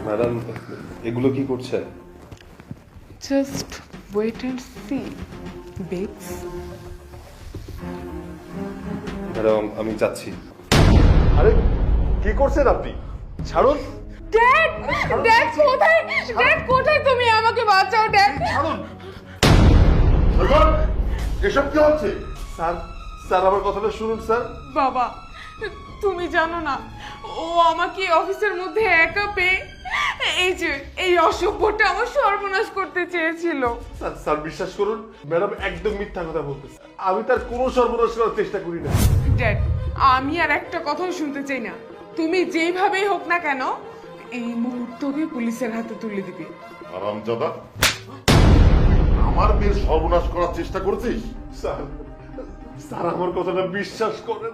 Madam, এগুলো কি করছেন? Just wait and see babes. Madam, আমি যাচ্ছি। আরে কি করছেন আপনি? ছাড়ুন। ড্যাড, ড্যাড কোথায়? ড্যাড কোথায় তুমি? আমাকে বাঁচাও ড্যাড। ছাড়ুন। এসব কি হচ্ছে? স্যার, স্যার আমার কথাটা শুনুন স্যার। বাবা, তুমি জানো না ও আমাকে অফিসের মধ্যে একা পেয়ে এই অসভ্যটা আমার সর্বনাশ করতে চেয়েছিল। স্যার, স্যার বিশ্বাস করুন, ম্যাডাম একদম মিথ্যা কথা বলতেছে। আমি তার কোনো সর্বনাশ করার চেষ্টা করি না। ড্যাড, আমি আর একটা কথাও শুনতে চাই না। তুমি যেইভাবেই হোক না কেন এই মুহূর্তকে পুলিশের হাতে তুলে দিবে। আরামজাদা, আমার মেয়ের সর্বনাশ করার চেষ্টা করেছিস? স্যার, স্যার আমার কথাটা বিশ্বাস করেন।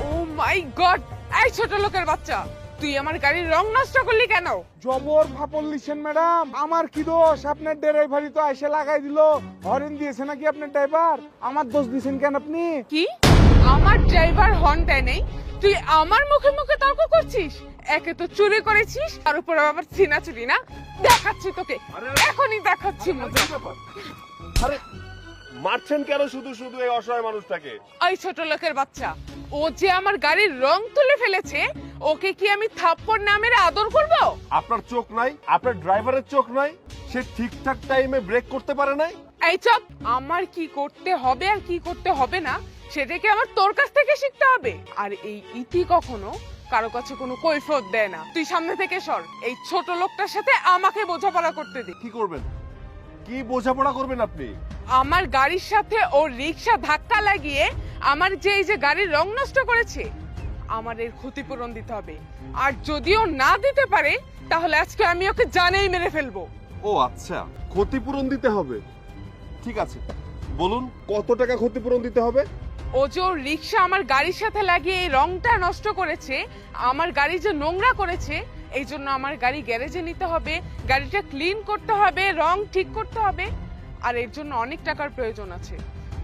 ও মাই গড! এই ছোট লোকের বাচ্চা, তুই আমার গাড়ির রং নষ্ট করলি কেন? জবর ফাপল লিখছেন ম্যাডাম, আমার কি দোষ? আপনার ড্রাইভারই তো এসে লাগাই দিল। হরেন দিয়েছে নাকি আপনার ড্রাইভার? আমার দোষ দিয়েছেন কেন আপনি? কি? আমার ড্রাইভার হর্ন দেয় নাই, তুই আমার মুখে মুখে তর্ক করছিস? একে তো চুরি করেছিস, তার উপর আবার ছিনা চুরি না? দেখাচ্ছি তোকে, এখনই দেখাচ্ছি মজা। আরে মারছেন কেন শুধু শুধু এই অসহায় মানুষটাকে? ওই ছোট লোকের বাচ্চা, ও যে আমার গাড়ির রং তুলে ফেলেছে, ওকে কি আমি থাপ্পড় না মেরে আদর করব? আপনার চোখ নাই? আপনার ড্রাইভারের চোখ নাই? সে ঠিকঠাক টাইমে ব্রেক করতে পারে নাই? এই চপ! আমার কি করতে হবে আর কি করতে হবে না সেটাকে আমার তোর কাছ থেকে শিখতে হবে। আর এই ইতি কখনো কারো কাছে কোনো কৈফিয়ত দেয় না। তুই সামনে থেকে সর, এই ছোট লোকটার সাথে আমাকে বোঝাপড়া করতে দে। কি করবেন? কি বোঝাপড়া করবেন আপনি? আমার গাড়ির সাথে ওর রিকশা ধাক্কা লাগিয়ে আমার এই যে গাড়ির রং নষ্ট করেছে, আমার এর ক্ষতিপূরণ দিতে হবে। আর যদিও না দিতে পারে তাহলে আজকে আমি ওকে জানেই মেরে ফেলবো। ও আচ্ছা, ক্ষতিপূরণ দিতে হবে। ঠিক আছে, বলুন কত টাকা ক্ষতিপূরণ দিতে হবে? ও যে ওর রিকশা আমার গাড়ির সাথে লাগিয়ে এই রংটা নষ্ট করেছে, আমার গাড়ি যে নোংরা করেছে, এই জন্য আমার গাড়ি গ্যারেজে নিতে হবে, গাড়িটা ক্লিন করতে হবে, রং ঠিক করতে হবে। আর এর জন্য অনেক টাকার প্রয়োজন আছে।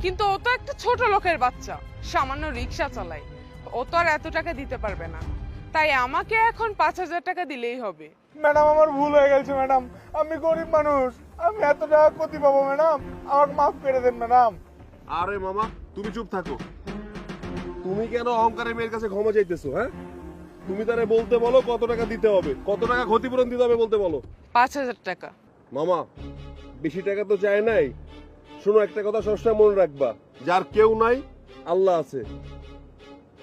কিন্তু ও তো একটা ছোট লোকের বাচ্চা, সামান্য রিকশা চালায়, ও তো আর এত টাকা দিতে পারবে না। তাই আমাকে এখন 5,000 টাকা দিলেই হবে। ম্যাডাম আমার ভুল হয়ে গেছে ম্যাডাম, আমি গরিব মানুষ, আমি এত টাকা ক্ষতি পাবো ম্যাডাম, আমাকে মাফ করে দেন ম্যাডাম। আরে মামা, তুমি চুপ থাকো। তুমি কেন অহংকারের মেয়ের কাছে ক্ষমা চাইতেছো? হ্যাঁ, তুমি তারে বলতে বলো কত টাকা দিতে হবে, কত টাকা ক্ষতিপূরণ দিতে হবে বলতে বলো। 5,000 টাকা। মামা, বেশি টাকা তো চাই নাই। শোনো, একটা কথা সবসময় মনে রাখবা, যার কেউ নাই আল্লাহ আছে।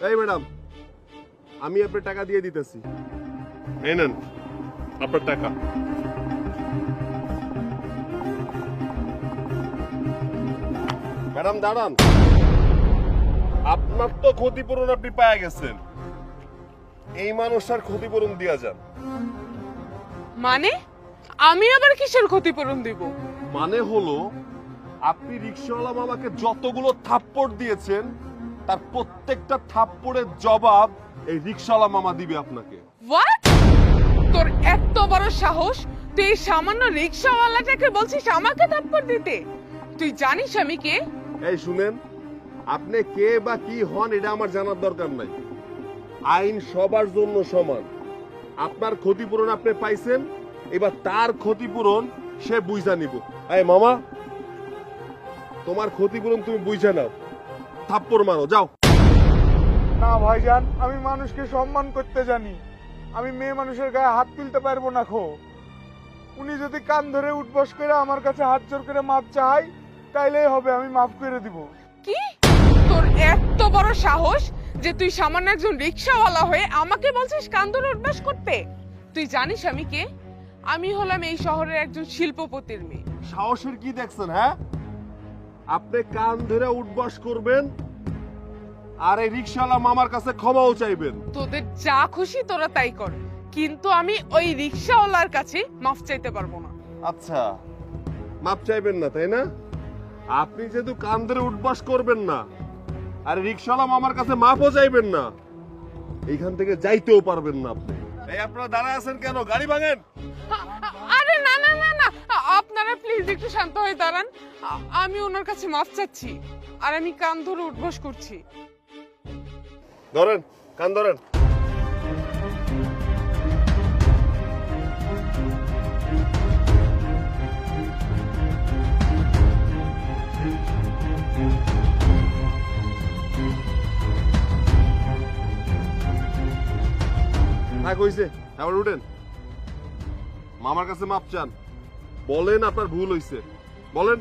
এই ম্যাডাম, আমি আপনার টাকা দিয়ে দিতেছি, এই নেন আপনার টাকা। ম্যাডাম দাঁড়ান, আপনার তো ক্ষতিপূরণ আপনি পেয়ে গেছেন, এই মানুষটার ক্ষতিপূরণ দিয়া যান। মানে আমি আবার কিসের ক্ষতিপূরণ দিব? মানে হলো, আপনি রিকশাওয়ালা মামাকে যতগুলো থাপ্পড় দিয়েছেন তার প্রত্যেকটা থাপ্পড়ের জবাব এই রিকশাওয়ালা মামা দিবে আপনাকে। হোয়াট? তোর এত বড় সাহস, তুই এই সামান্য রিকশাওয়ালাটাকে বলছিস আমাকে থাপ্পড় দিতে? তুই জানিস আমি কে? এই শুনেন, আপনি কে বা কি হন এটা আমার জানার দরকার নাই। আইন সবার জন্য সমান। আপনার ক্ষতিপূরণ আপনি পাইছেন, এবার তার ক্ষতিপূরণ সে বুঝা নিব। এই মামা, তোমার ক্ষতিপূরণ তুমি বুঝা নাও, থাপ্পড় মারো, যাও। না ভাইজান, আমি মানুষকে সম্মান করতে জানি, আমি মেয়ে মানুষের গায়ে হাত তুলতে পারবো না খো। উনি যদি কান ধরে উঠবস করে আমার কাছে হাত জোর করে মাপ চাই, তাইলেই হবে, আমি মাফ করে দিব। কি? তোর এত বড় সাহস যে তুই সামান্য একজন রিকশাওয়ালা হয়ে আমাকে বলছিস কান ধরে উঠবাস করতে? তুই জানিস আমি কে? আমি হলাম এই শহরের একজন শিল্পপতির মেয়ে। সাহসের কি দেখছেন? হ্যাঁ, আপনি কান ধরে উঠবস করবেন আর এই রিক্সাওয়ালা মামার কাছে ক্ষমাও চাইবেন। তোদের যা খুশি তোরা তাই কর, কিন্তু আমি ওই রিক্সাওয়ালার কাছে মাফ চাইতে পারবো না। আচ্ছা, মাপ চাইবেন না তাই না? আপনি যেহেতু কান ধরে উঠবাস করবেন না আর রিক্সাওয়ালা মামার কাছে মাপও চাইবেন না, এইখান থেকে যাইতেও পারবেন না আপনি। এই আপনারা দাঁড়ায় আছেন কেন? গাড়ি ভাঙেন। আরে না না না না, আপনারা প্লিজ একটু শান্ত হয়ে দাঁড়ান। আমি ওনার কাছে মাফ চাচ্ছি, আর আমি কান ধরে উঠবস করছি। ধরেন, কান ধরেন। থাক হইছে, আবার উঠেন। মামার কাছে মাপ চান, বলেন আপনার ভুল হইছে, বলেন।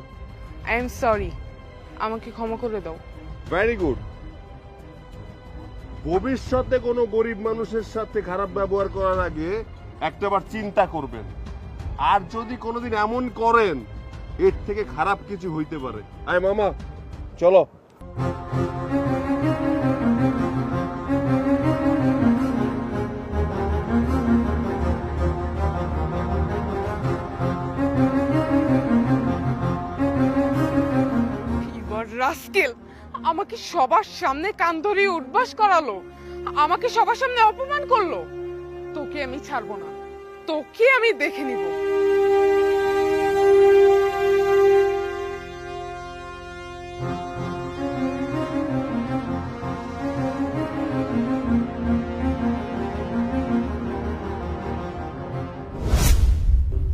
আই এম সরি, আমাকে ক্ষমা করে দাও। Very good. ভবিষ্যতে কোনো গরিব মানুষের সাথে খারাপ ব্যবহার করার আগে একটাবার চিন্তা করবেন, আর যদি কোনোদিন এমন করেন এর থেকে খারাপ কিছু হইতে পারে। আয় মামা, চলো। রাস্কেল আমাকে সবার সামনে কান ধরে উঠবাস করালো, আমাকে সবার সামনে অপমান করলো। তোকে আমি ছাড়বো না, তোকে আমি দেখে নিব।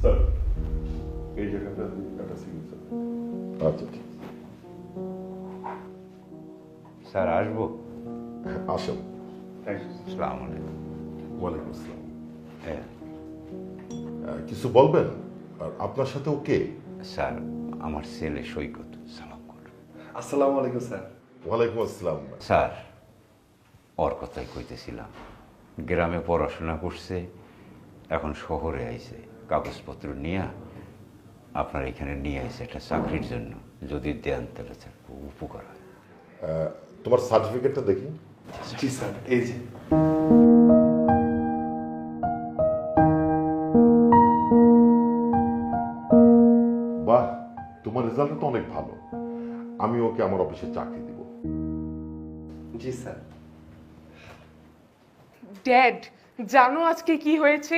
স্যার, এই জায়গাটা একটা সিগনেচার। আচ্ছা, ঠিক স্যার আসবো? আসেন। আসসালামু আলাইকুম। ওয়ালাইকুম আসসালাম। হ্যাঁ কিছু বলবেন? আর আপনার সাথে ও কে? স্যার, আমার ছেলে সৈকত, সালাম করুন। আসসালামু আলাইকুম স্যার। ওয়ালাইকুম আসসালাম। স্যার, ওর কথাই কইতেছিলাম। গ্রামে পড়াশোনা করছে, এখন শহরে আইছে, কাগজপত্র নিয়ে আপনার এখানে নিয়ে আইছে একটা চাকরির জন্য। যদি দেন তাহলে স্যার খুব উপকার হয়। তোমার সার্টিফিকেটটা দেখি। জি স্যার, এই যে। বাহ, তোমার রেজাল্ট তো অনেক ভালো। আমি ওকে আমার অফিসে চাকরি দিব। জি স্যার। ড্যাড, জানো আজকে কি হয়েছে?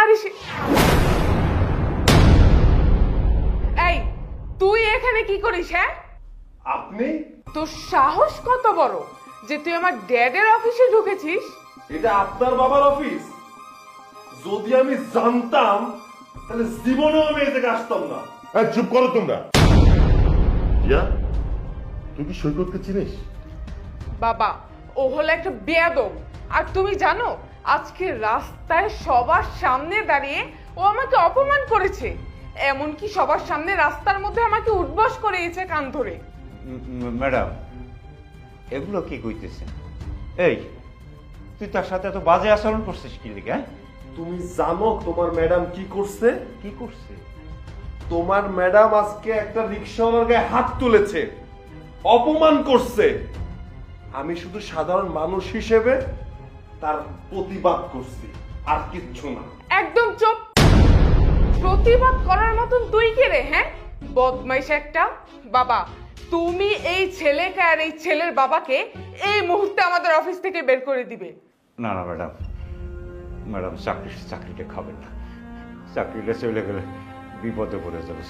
আরে এই, তুই এখানে কি করিস? হ্যাঁ, আপনি? তোর সাহস কত বড় যে তুই আমার ড্যাডের অফিসে ঢুকেছিস? এটা আপনার বাবার অফিস? যদি আমি জানতাম তাহলে জীবনেও আমি এই জায়গায় আসতাম না। চুপ করো তোমরা। ইয়া, তুই কি সৈকতকে চিনিস? বাবা, ও হলো একটা বেয়াদব। আর তুমি জানো, আজকে রাস্তায় সবার সামনে দাঁড়িয়ে ও আমাকে অপমান করেছে। এমনকি সবার সামনে রাস্তার মধ্যে আমাকে উঠবস করিয়েছে কান ধরে। ম্যাডাম, এগুলো কি কইতেছেন? এই, তুই তার সাথে এত বাজে আচরণ করছিস কি লিগে? হ্যাঁ? তুমি জানো তোমার ম্যাডাম কি করছে? কি করছে? তোমার ম্যাডাম আজকে একটা রিক্সাওয়ালার গায়ে হাত তুলেছে, অপমান করছে। আমি শুধু সাধারণ মানুষ হিসেবে তার প্রতিবাদ করছি, আর কিচ্ছু না। একদম চুপ। প্রতিবাদ করার মতন তুই কে রে? হ্যাঁ, বদমাইশ একটা। বাবা, তুমি এই ছেলেকে আর এই ছেলের বাবাকে এই মুহূর্তে আমাদের অফিস থেকে বের করে দিবে। না না ম্যাডাম, ম্যাডাম চাকরিটা খাবেন না। চাকরিটা চলে গেলে বিপদে পড়ে যাবে।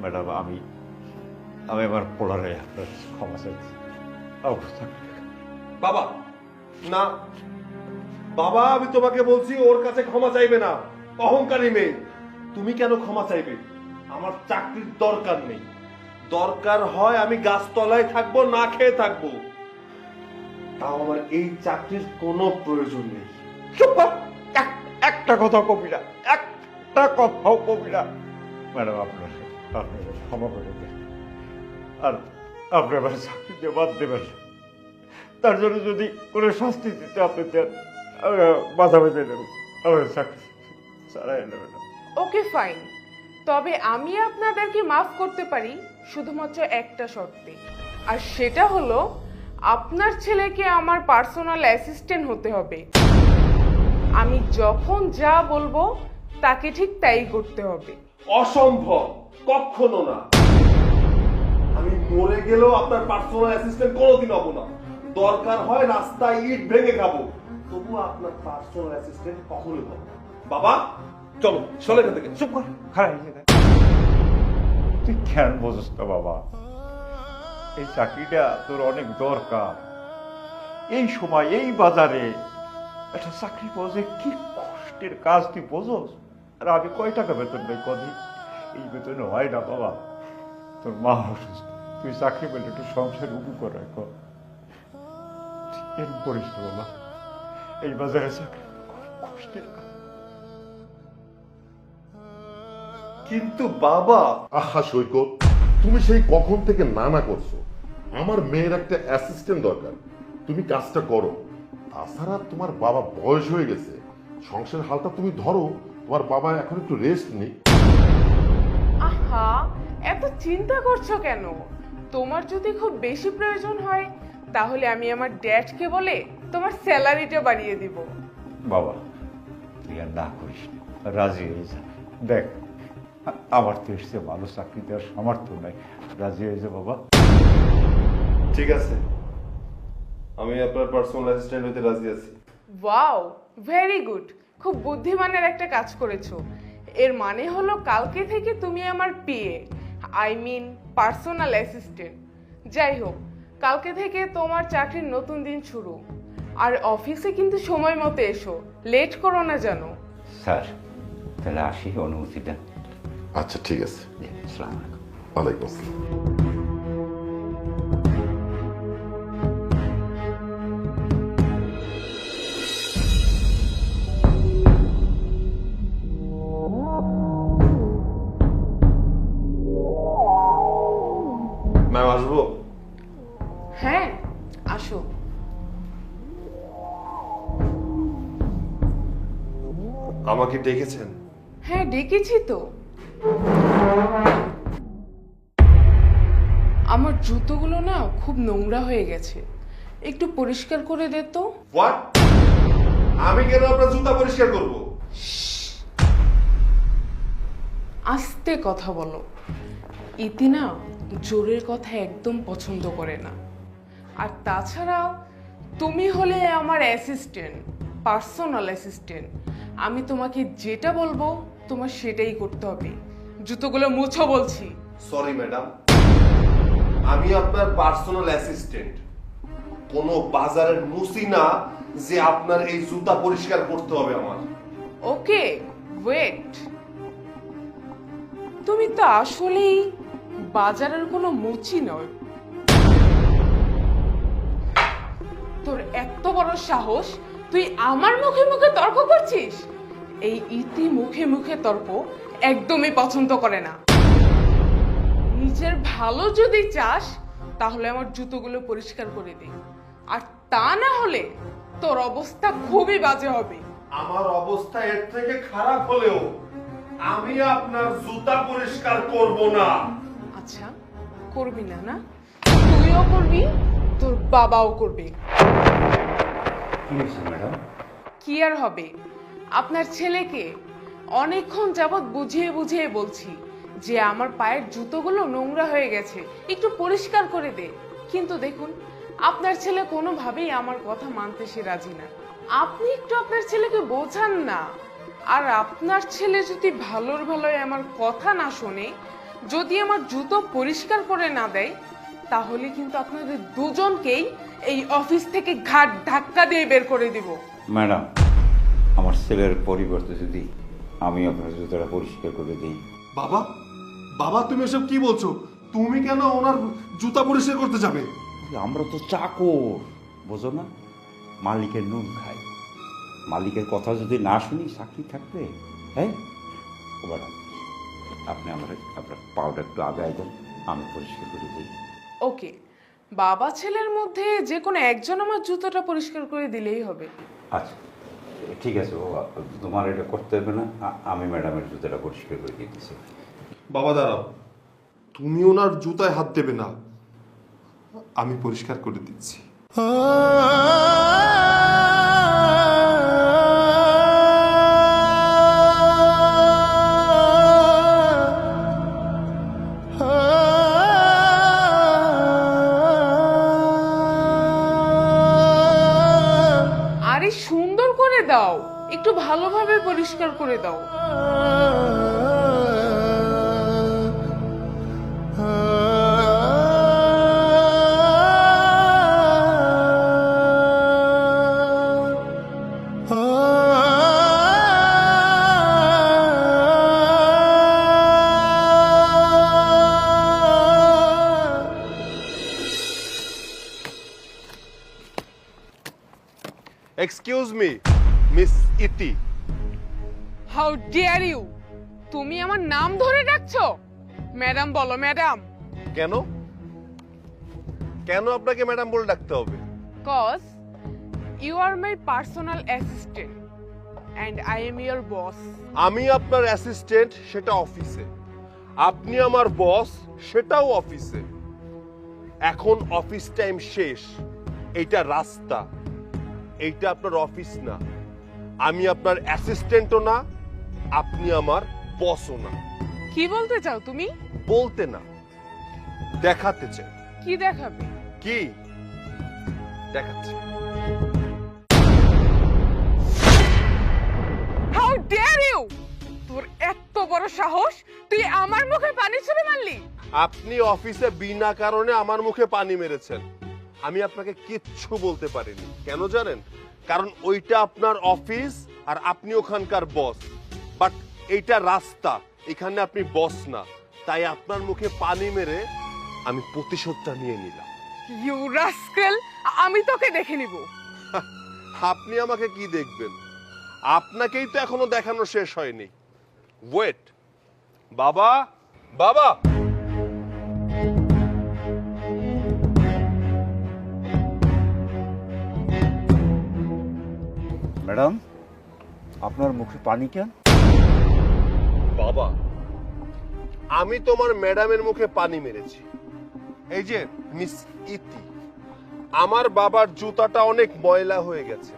ম্যাডাম, আমি আমার পোলারে আপনার ক্ষমা চাইছি। বাবা, না বাবা, আমি তোমাকে বলছি ওর কাছে ক্ষমা চাইবে না। অহংকারী মেয়ে। তুমি কেন ক্ষমা চাইবে? আমার চাকরির দরকার নেই। দরকার হয় আমি গাছতলায় থাকবো, না খেয়ে থাকবো, তাও আমার এই চাকরির কোনো প্রয়োজন নেই। চুপ কর। একটা কথা কবি না, একটা কথাও কবি না। ম্যাডাম, আপনার ক্ষমা করে দেন। আর আপনি আমার চাকরি দিয়ে বাদ দেবেন। তার জন্য যদি কোনো শাস্তি দিতে আপনি দেন, বাধা বেঁধে দেব, আমার চাকরি ছাড়াই নেবেন। ওকে ফাইন, তবে আমি আপনাদেরকে মাফ করতে পারি শুধুমাত্র একটা শর্তে। আর সেটা হলো, আপনার ছেলেকে আমার পার্সোনাল অ্যাসিস্ট্যান্ট হতে হবে। আমি যখন যা বলবো তাকে ঠিক তাই করতে হবে। অসম্ভব, কখনো না। আমি মরে গেলেও আপনার পার্সোনাল অ্যাসিস্ট্যান্ট কোনোদিন হব না। দরকার হয় রাস্তায় ইট ভেঙে খাবো, তবু আপনার পার্সোনাল অ্যাসিস্ট্যান্ট কখনোই হব না। বাবা চলো, চলে এখান থেকে। চুপ কর, খারাপ তুই কেন বোঝস না বাবা? এই চাকরিটা তোর অনেক দরকার। এই সময় এই বাজারে একটা চাকরি পাওয়া যায় কি কষ্টের কাজ, তুই বোঝস? আর আমি কয় টাকা বেতন পাই কদিন? এই বেতনে হয় না বাবা। তোর মা অসুস্থ, তুই চাকরি পেলে একটু সংসার উবু করে কর। এরকম করিস না বাবা, এই বাজারে চাকরি খুব কষ্টের কাজ। কিন্তু বাবা, আহা সৈকত, তুমি সেই কখন থেকে না করছো। আমার মেয়ের একটা অ্যাসিস্ট্যান্ট দরকার, তুমি কাজটা করো। তাছাড়া তোমার বাবা বয়স হয়ে গেছে, সংসারের হালটা তুমি ধরো। তোমার বাবা এখন একটু রেস্ট নেই। আহা, এত চিন্তা করছো কেন? তোমার যদি খুব বেশি প্রয়োজন হয় তাহলে আমি আমার ড্যাডকে বলে তোমার স্যালারিটা বাড়িয়ে দিব। বাবা তুই আর না করিস না, রাজি হয়ে যা। দেখ আমার তো এসছে ভালো চাকরি দেওয়ার সামর্থ্য নাই, রাজি হয়ে যা বাবা। ঠিক আছে, আমি আপনার পার্সোনাল অ্যাসিস্ট্যান্ট হতে রাজি আছি। Wow, very good. খুব বুদ্ধিমানের একটা কাজ করেছো। এর মানে হলো কালকে থেকে তুমি আমার PA, I mean personal assistant. যাই হোক, কালকে থেকে তোমার চাকরির নতুন দিন শুরু। আর অফিসে কিন্তু সময় মতো এসো, লেট করো না যেন। স্যার তাহলে আসি, অনুমতি দেন। আচ্ছা ঠিক আছে, আসসালামু আলাইকুম। ওয়ালাইকুম আসসালাম। ম্যাম আসবো? হ্যাঁ, আসো। আমাকে ডেকেছেন? হ্যাঁ, ডেকেছি তো। আমার জুতোগুলো না খুব নোংরা হয়ে গেছে, একটু পরিষ্কার করে দে তো। হোয়াট? আমি কেন আপনার জুতা পরিষ্কার করব? আস্তে কথা বলো। ইতি না জোরের কথা একদম পছন্দ করে না। আর তাছাড়া তুমি হলে আমার অ্যাসিস্ট্যান্ট, পার্সোনাল অ্যাসিস্ট্যান্ট। আমি তোমাকে যেটা বলবো তোমার সেটাই করতে হবে। জুতোগুলো মুছো বলছি। সরি ম্যাডাম, আমি আপনার পার্সোনাল অ্যাসিস্ট্যান্ট, কোনো বাজারের মুসি না যে আপনার এই জুতা পরিষ্কার করতে হবে আমার। ওকে, ওয়েট। তুমি তো আসলেই বাজারের কোনো মুচি নয়। তোর এত বড় সাহস, তুই আমার মুখে মুখে তর্ক করছিস? এই ইতি মুখে মুখে তর্ক একদমই পছন্দ করে না। নিজের ভালো যদি চাস তাহলে আমার জুতোগুলো পরিষ্কার করে দে, আর তা না হলে তোর অবস্থা খুবই বাজে হবে। আমার অবস্থা এর থেকে খারাপ হলেও আমি আপনার জুতা পরিষ্কার করব না। আচ্ছা, করবি না না? তুইও করবি, তোর বাবাও করবে। কি হয়েছে ম্যাডাম? কি আর হবে, আপনার ছেলেকে অনেকক্ষণ যাবৎ বুঝিয়ে বুঝিয়ে বলছি যে আমার পায়ের জুতোগুলো নোংরা হয়ে গেছে, একটু পরিষ্কার করে দে। কিন্তু দেখুন, আপনার ছেলে কোনোভাবেই আমার কথা মানতে সে রাজি না। আপনি একটু আপনার ছেলেকে বোঝান না। আর আপনার ছেলে যদি ভালোর ভালোই আমার কথা না শোনে, যদি আমার জুতো পরিষ্কার করে না দেয়, তাহলে কিন্তু আপনাদের দুজনকেই এই অফিস থেকে ঘাট ধাক্কা দিয়ে বের করে দিব। ম্যাডাম, আমার ছেলের পরিবর্তে যদি আমি আপনার জুতোটা পরিষ্কার করে দিই। বাবা, বাবা তুমি এসব কি বলছো? তুমি কেন ওনার জুতা পরিষ্কার করতে যাবে? আমরা তো চাকর, বোঝো না? মালিকের নুন খাই। মালিকের কথা যদি না শুনি চাকরি থাকবে? হ্যাঁ, ম্যাডাম আপনি আপনার পাউডার একটু আগায় দেন, আমি পরিষ্কার করে দিই। ওকে, বাবা ছেলের মধ্যে যে কোনো একজন আমার জুতোটা পরিষ্কার করে দিলেই হবে। আচ্ছা ঠিক আছে, ও তোমার এটা করতে হবে না, আমি ম্যাডামের জুতোটা পরিষ্কার করে দিতেছি। বাবা দাঁড়াও, তুমি ওনার জুতায় হাত দেবে না, আমি পরিষ্কার করে দিচ্ছি। আরে সুন্দর করে দাও, একটু ভালোভাবে পরিষ্কার করে দাও। এক্সকিউজ মি মিস ইতি। হাউ ডিয়ার ইউ, তুমি আমার নাম ধরে ডাকছো? ম্যাডাম বলো ম্যাডাম। কেন কেন আপনাকে ম্যাডাম বলে ডাকতে হবে? Cause you are my personal assistant and I am your boss. আমি আপনার অ্যাসিস্ট্যান্ট, সেটা অফিসে। আপনি আমার বস, সেটাও অফিসে। এখন অফিস টাইম শেষ, এইটা রাস্তা, এইটা আপনার অফিস না। আমি আপনার অ্যাসিস্ট্যান্টও না, আপনি আমার বসও না। কি বলতে চাও তুমি? বলতে না, দেখাতে চাই। কি দেখাবে? কি দেখাচ্ছি? হাউ ডেয়ার ইউ, তোর এত বড় সাহস, তুই আমার মুখে পানি ছুঁড়ে মারলি? আপনি অফিসে বিনা কারণে আমার মুখে পানি মেরেছেন। আমি আপনাকে কিচ্ছু বলতে পারিনি। কেন জানেন? কারণ ওইটা আপনার অফিস আর আপনি ওখানকার বস, বাট এইটা রাস্তা, এখানে আপনি বস না। তাই আপনার মুখে পানি মেরে আমি প্রতিশোধটা নিয়ে নিলাম। ইউ রাস্কেল, আমি তোকে দেখে নিব। আপনি আমাকে কি দেখবেন? আপনাকেই তো এখনো দেখানো শেষ হয়নি। ওয়েট। বাবা, বাবা, ম্যাডাম, আপনার মুখে পানি কেন? বাবা, আমি তোমার ম্যাডামের মুখে পানি মেরেছি। এই যে মিস ইতি, আমার বাবার জুতাটা অনেক ময়লা হয়ে গেছে,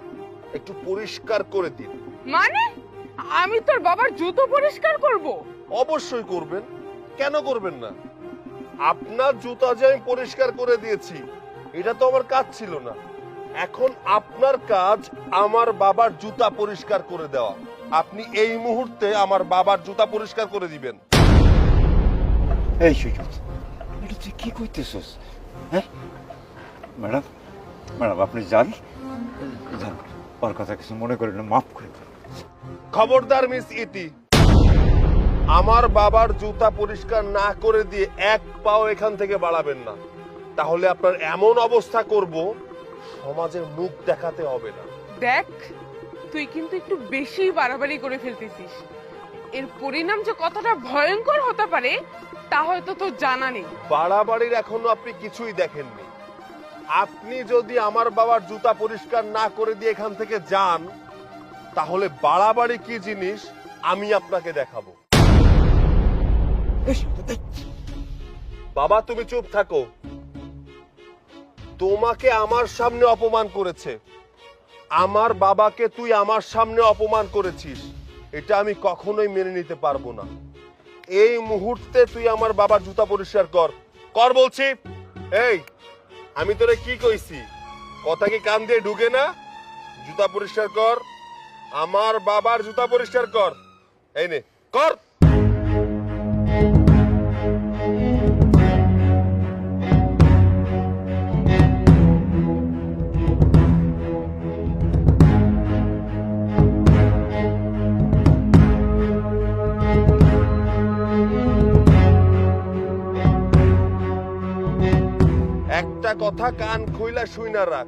একটু পরিষ্কার করে দিন। মানে আমি তোর বাবার জুতো পরিষ্কার করব? অবশ্যই করবেন, কেন করবেন না? আপনার জুতা যে আমি পরিষ্কার করে দিয়েছি, এটা তো আমার কাজ ছিল না। এখন আপনার কাজ আমার বাবার জুতা পরিষ্কার করে দেওয়া। আপনি এই মুহূর্তে আমার বাবার জুতা পরিষ্কার করে দিবেন। এই সুযোগ, এটা তুই কি করতেছস? হ্যাঁ ম্যাডাম, ম্যাডাম আপনি যান, যান, ওর কথা কিছু মনে করেন না, মাফ করে দেন। খবরদার মিস ইতি, আমার বাবার জুতা পরিষ্কার না করে দিয়ে এক পাও এখান থেকে বাড়াবেন না। তাহলে আপনার এমন অবস্থা করব, সমাজের মুখ দেখাতে হবে না। দেখ, তুই কিন্তু একটু বেশি বাড়াবাড়ি করে ফেলতেছিস। এর পরিণাম যে কতটা ভয়ঙ্কর হতে পারে তা হয়তো তোর জানা নেই। বাড়াবাড়ির এখনো আপনি কিছুই দেখেননি। আপনি যদি আমার বাবার জুতা পরিষ্কার না করে দিয়ে এখান থেকে যান, তাহলে বাড়াবাড়ি কি জিনিস আমি আপনাকে দেখাবো। বাবা, তুমি চুপ থাকো। তোমাকে আমার সামনে অপমান করেছে, আমার বাবাকে তুই আমার সামনে অপমান করেছিস, এটা আমি কখনোই মেনে নিতে পারবো না। এই মুহূর্তে তুই আমার বাবার জুতা পরিষ্কার কর, কর বলছি। এই, আমি তোরে কি কইছি? কথা কি কান দিয়ে ঢুকে না? জুতা পরিষ্কার কর, আমার বাবার জুতা পরিষ্কার কর। এই নে, কর। একটা কথা কান খুইলা শুইনা রাখ,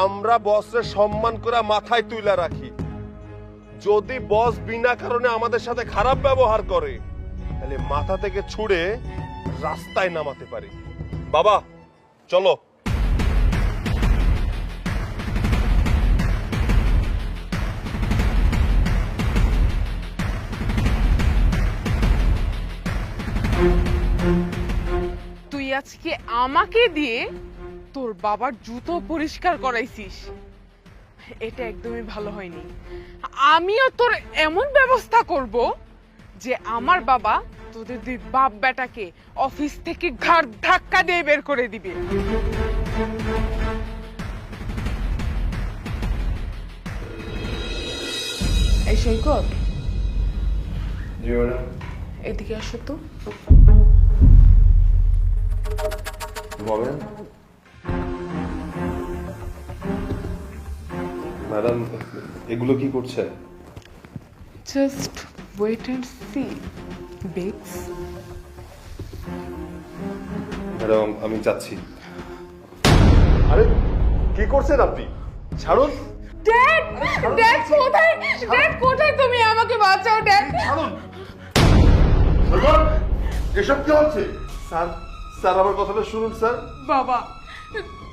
আমরা বসরে সম্মান করে মাথায় তুইলা রাখি। যদি বস বিনা কারণে আমাদের সাথে খারাপ ব্যবহার করে, তাহলে মাথা থেকে ছুঁড়ে রাস্তায় নামাতে পারি। বাবা, চলো। তুই আজকে আমাকে দিয়ে তোর বাবার জুতো পরিষ্কার করাইছিস, এটা একদমই ভালো হয়নি। আমিও তোর এমন ব্যবস্থা করব যে আমার বাবা তোদের দুই বাপ বেটাকে অফিস থেকে ঘাড় ধাক্কা দিয়ে বের করে দিবে। এই সৈকত, জি ম্যাডাম। এদিকে আসো তো। বলেন ম্যাডাম, এগুলো কি করছেন? জাস্ট ওয়েট এন্ড সি বেক্স। ম্যাডাম আমি যাচ্ছি। আরে কি করছেন আপনি? ছাড়ুন। ড্যাড, ড্যাড কোথায়? ড্যাড কোথায় তুমি? আমাকে বাঁচাও ড্যাড। ছাড়ুন। সৈকত, এসব কি হচ্ছে? স্যার, স্যার আমার কথাটা শুনুন স্যার। বাবা,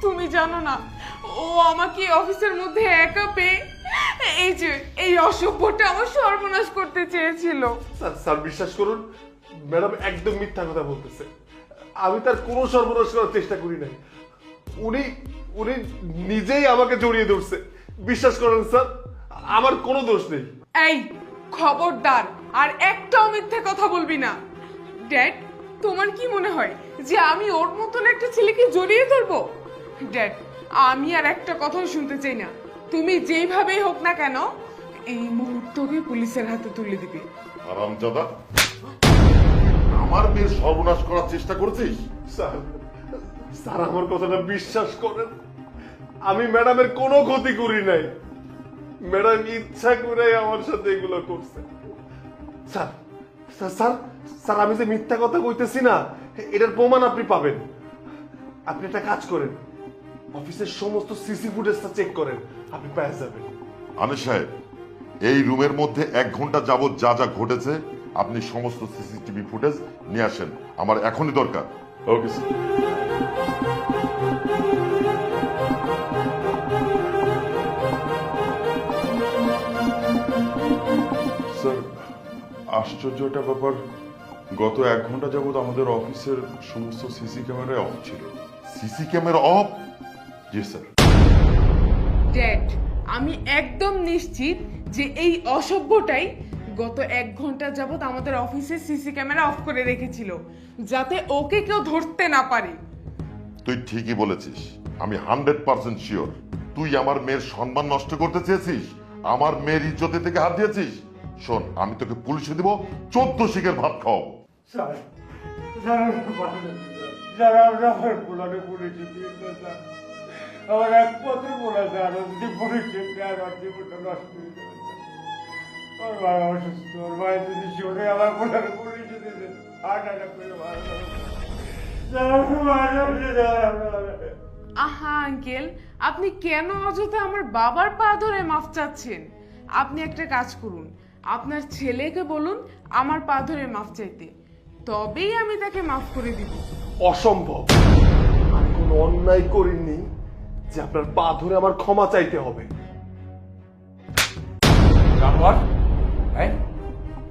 তুমি জানো না ও আমাকে অফিসের মধ্যে একা পেয়ে এই যে এই অসভ্যটা আমার সর্বনাশ করতে চেয়েছিল। স্যার, স্যার বিশ্বাস করুন, ম্যাডাম একদম মিথ্যা কথা বলতেছে। আমি তার কোনো সর্বনাশ করার চেষ্টা করি নাই। উনি উনি নিজেই আমাকে জড়িয়ে ধরছে। বিশ্বাস করেন স্যার, আমার কোনো দোষ নেই। এই খবরদার, আর একটাও মিথ্যে কথা বলবি না। ড্যাড, তোমার কি মনে হয় যে আমি ওর মতন একটা ছেলেকে জড়িয়ে ধরবো? ড্যাড, আমি আর একটা কথাও শুনতে চাই না। তুমি যেইভাবেই হোক না কেন এই মুহূর্তকে পুলিশের হাতে তুলে দিবে। হারামজাদা, আমার মেয়ের সর্বনাশ করার চেষ্টা করেছিস? স্যার, স্যার আমার কথাটা বিশ্বাস করেন। আমি ম্যাডামের কোনো ক্ষতি করি নাই। ম্যাডাম ইচ্ছা করে আমার সাথে এগুলো করছে। স্যার, স্যার, স্যার, স্যার আমি যে মিথ্যা কথা কইতেছি না, এটার প্রমাণ আপনি পাবেন। আপনি একটা কাজ করেন, অফিসের সমস্ত সিসি ফুটেজটা চেক করেন, আপনি পেয়ে যাবেন। আনিস সাহেব, এই রুমের মধ্যে 1 ঘন্টা যাবত যা যা ঘটেছে আপনি সমস্ত সিসিটিভি ফুটেজ নিয়ে আসেন, আমার এখনই দরকার। Okay sir. স্যার, আশ্চর্য একটা ব্যাপার, গত 1 ঘন্টা যাবত আমাদের অফিসের সমস্ত সিসি ক্যামেরায় অফ ছিল। CC camera off? Ji sir. Dad, আমি একদম নিশ্চিত যে এই অসভ্যটাই গত 1 ঘন্টা যাবত আমাদের অফিসের সিসি ক্যামেরা অফ করে রেখেছিল, যাতে ওকে কেউ ধরতে না পারে। তুই ঠিকই বলেছিস, আমি 100% শিওর। তুই আমার মেয়ের সম্মান নষ্ট করতে চেয়েছিস, আমার মেয়ের ইজ্জতে থেকে হাত দিয়েছিস। শোন, আমি তোকে পুলিশে দিব, 14 শিখের ভাত খাওয়াবো। স্যার, স্যার স্যার আমার পোলারে পুলিশে দিয়েছে স্যার। আমার একমাত্র পোলা স্যার, যদি পুলিশে দেয় আমার জীবনটা নষ্ট হয়ে যাবে স্যার। আমার বাবা অসুস্থ, ওর ভাই যদি শোনে আমার পোলারে পুলিশে দিয়েছে, হার্ট অ্যাটাক করে মারা যাবে স্যার। আমি মারা যাবে স্যার। আহা আঙ্কেল, আপনি কেন অযথা আমার বাবার পা ধরে মাফ চাচ্ছেন? আপনি একটা কাজ করুন, আপনার ছেলেকে বলুন আমার পা ধরে মাফ চাইতে, তবেই আমি তাকে মাফ করে দিব। অসম্ভব। আমি কোনো অন্যায় করিনি যে আপনার পা ধরে আমার ক্ষমা চাইতে হবে। জানোয়ার, এই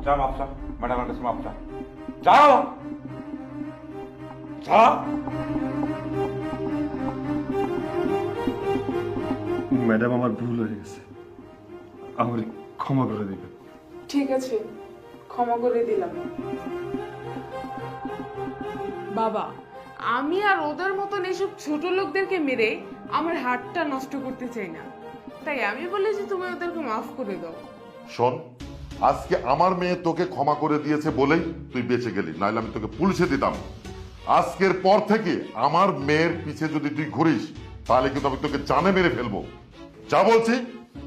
যা মাপসা, ম্যাডামের কাছে মাপসা, যাও যা। ম্যাডাম, আমার ভুল হয়ে গেছে, আমার ক্ষমা করে দিবেন। ঠিক আছে, ক্ষমা করে দিলাম। বাবা, আমি আর ওদের মতন এইসব ছোট লোকদেরকে মেরে আমার হাতটা নষ্ট করতে চাই না, তাই আমি বলি যে তুমি ওদেরকে মাফ করে দাও। শোন, আজকে আমার মেয়ে তোকে ক্ষমা করে দিয়েছে বলেই তুই বেঁচে গেলি, নাইলে আমি তোকে পুলিশে দিতাম। আজকের পর থেকে আমার মেয়ের পিছে যদি তুই ঘুরিস, তাহলে কিন্তু আমি তোকে জানে মেরে ফেলবো। যা বলছি,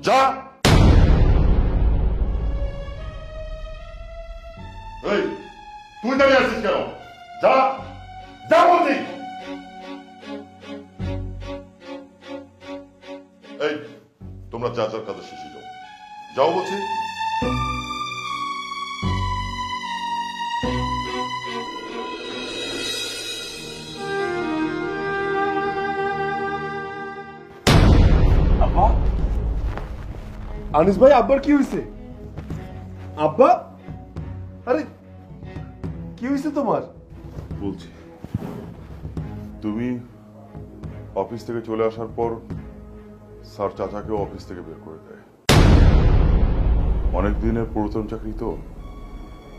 যা। এই, তুই দাঁড়িয়ে আছিস কেন? যা, যা বলছি। এই, তোমরা যা যার কাজে শেষে যাও, যাও বলছি। আব্বা, আনিস ভাই, আব্বার কি হয়েছে? আব্বা, আরে কি হয়েছে তোমার? বলছি, তুমি অফিস থেকে চলে আসার পর স্যার চাচাকেও অফিস থেকে বের করে দেয়। অনেক দিনের পুরাতন চাকরি তো,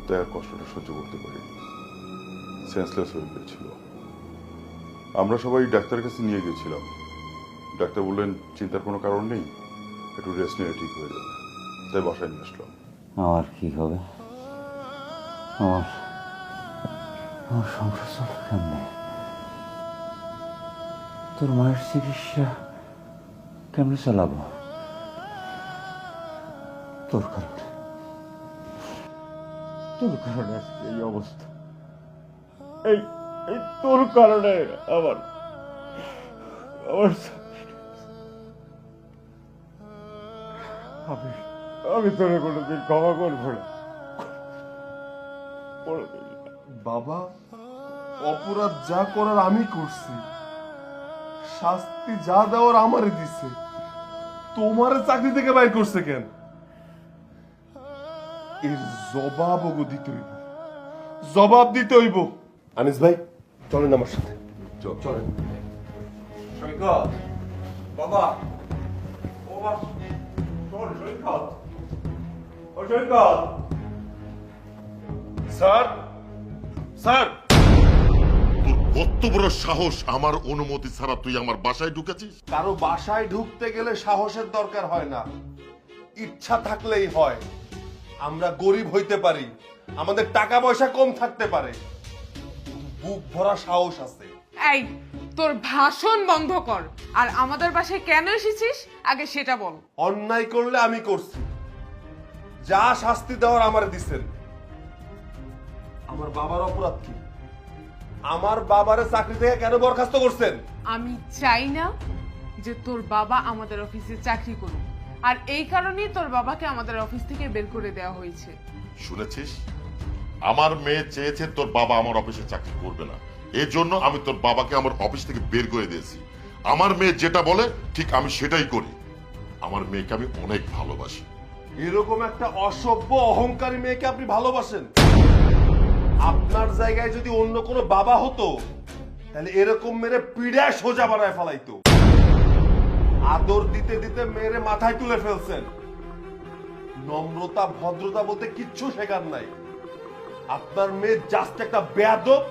তাই আর কষ্টটা সহ্য করতে পারিনি, সেন্সলেস হয়ে গিয়েছিল। আমরা সবাই ডাক্তারের কাছে নিয়ে গেছিলাম। ডাক্তার বললেন চিন্তার কোনো কারণ নেই, একটু রেস্ট নিয়ে ঠিক হয়ে যাবে, তাই বাসায় নিয়ে আসলাম। আমার কি হবে? আমার আমার সংসার চলে কেমনে? তোর মায়ের চিকিৎসা কেমনে চালাবো? তোর কারণে আজকে এই অবস্থা। এই এই তোর কারণে আমার আমার আমি আমি তোরে কোনোদিন ক্ষমা করবো না। বাবা, অপরাধ যা করার আমি করছি, শাস্তি যা দেওয়ার আমারই দিছে, তোমারে চাকরি থেকে বাইর করছে কেন? এর জবাব ওগো দিতে হইব, জবাব দিতে হইব। আনিস ভাই চলেন আমার সাথে, চলেন। সৈকত বাবা, ও বাবা, শোন সৈকত, ও সৈকত। স্যার, স্যার, তোর কত বড় সাহস, আমার অনুমতি ছাড়া তুই আমার বাসায় ঢুকেছিস? কারো বাসায় ঢুকতে গেলে সাহসের দরকার হয় না, ইচ্ছা থাকলেই হয়। আমরা গরিব হইতে পারি, আমাদের টাকা পয়সা কম থাকতে পারে, বুক ভরা সাহস আছে। এই তোর ভাষণ বন্ধ কর, আর আমাদের বাসায় কেন এসেছিস আগে সেটা বল। অন্যায় করলে আমি করছি, যা শাস্তি দেওয়ার আমারে দিচ্ছেন। আমার বাবার অপরাধ কি? আমার বাবারে চাকরি থেকে কেন বরখাস্ত করছেন? আমি চাই না যে তোর বাবা আমাদের অফিসে চাকরি করুক, আর এই কারণেই তোর বাবাকে আমাদের অফিস থেকে বের করে দেওয়া হয়েছে। শুনেছিস, আমার মেয়ে চেয়েছে তোর বাবা আমার অফিসে চাকরি করবে না, এই জন্য আমি তোর বাবাকে আমার অফিস থেকে বের করে দিয়েছি। আমার মেয়ে যেটা বলে ঠিক আমি সেটাই করি। আমার মেয়েকে আমি অনেক ভালোবাসি। এরকম একটা অসভ্য অহংকারী মেয়েকে আপনি ভালোবাসেন? আপনার জায়গায় যদি অন্য কোনো বাবা হতো, তাহলে এরকম মেরে পিড়ায় সোজা বানায় ফেলাইতো। আদর দিতে দিতে মেরে মাথায় তুলে ফেলছেন। নম্রতা ভদ্রতা বলতে কিচ্ছু শেখার নাই। আপনার মেয়ে জাস্ট একটা বেয়াদব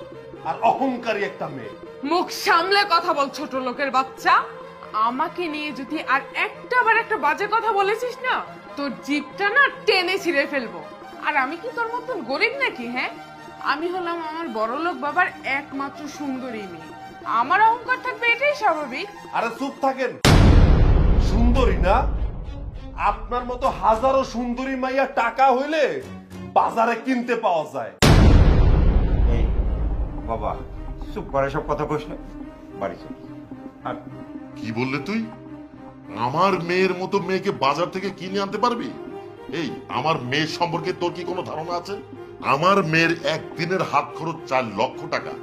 আর অহংকারী একটা মেয়ে। মুখ সামলে কথা বল ছোট লোকের বাচ্চা। আমাকে নিয়ে যদি আর একটা বাজে কথা বলেছিস না, তোর জিভটা না টেনে ছিঁড়ে ফেলবো। আর আমি কি তোর মতন গরিব নাকি? হ্যাঁ, আমি হলাম আমার বড়লোক বাবার একমাত্র সুন্দরী মেয়ে, আমার অহংকার থাকবে, এটাই স্বাভাবিক। আরে চুপ থাকেন। সুন্দরী না? আপনার মতো হাজারো সুন্দরী মাইয়া টাকা হইলে বাজারে কিনতে পাওয়া যায়। এই বাবা, চুপ করে সব কথা কইস না, বাড়ি চল। আর কি বললে তুই? আমার মেয়ের মতো মেয়েকে বাজার থেকে কিনে আনতে পারবি? এই আমার মেয়ের সম্পর্কে তোর কি কোনো ধারণা আছে? আমার মেয়ের একদিনের হাত খরচ 4 লক্ষ টাকা।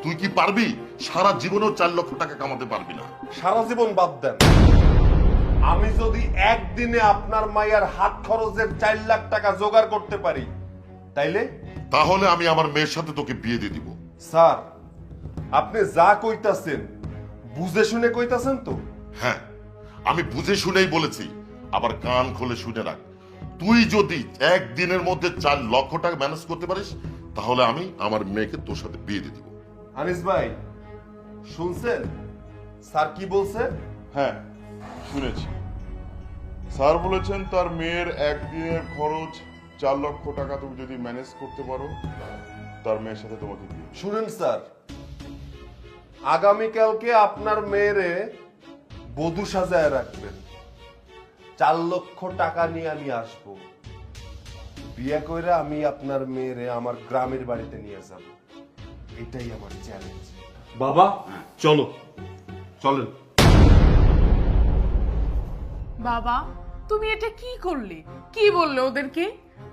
তুই কি পারবি? সারা জীবনেও 4 লক্ষ টাকা কামাতে পারবি না। সারা জীবন বাদ দেন, আমি যদি একদিনে আপনার মাইয়ার হাত খরচের 4 লাখ টাকা জোগাড় করতে পারি, তাইলে তাহলে আমি আমার মেয়ের সাথে তোকে বিয়ে দিয়ে দিব। স্যার, আপনি যা কইতাছেন বুঝে শুনে কইতাছেন তো? হ্যাঁ, আমি বুঝে শুনেই বলেছি, আবার কান খুলে শুনে রাখ। তুই যদি একদিনের মধ্যে 4 লক্ষ টাকা ম্যানেজ করতে পারিস, তাহলে আমি আমার মেয়েকে তোর সাথে বিয়ে দিয়ে দিব। আনিস ভাই, শুনছেন স্যার কি বলছে? হ্যাঁ শুনেছি, স্যার বলেছেন তার মেয়ের একদিনের খরচ 4 লক্ষ টাকা তুমি যদি ম্যানেজ করতে পারো, তার মেয়ের সাথে তোমাকে বিয়ে। শুনেন স্যার, আগামীকালকে আপনার মেয়েরে বধূ সাজায় রাখবেন। 4 লক্ষ টাকা নিয়ে আমি আসব। বিয়ে কইরা আমি আপনার মেয়েরে আমার গ্রামের বাড়িতে নিয়ে যাব। এটাই আমার চ্যালেঞ্জ। বাবা চলো, চলেন। বাবা, তুমি এটা কি করলে? কি বললে ওদেরকে?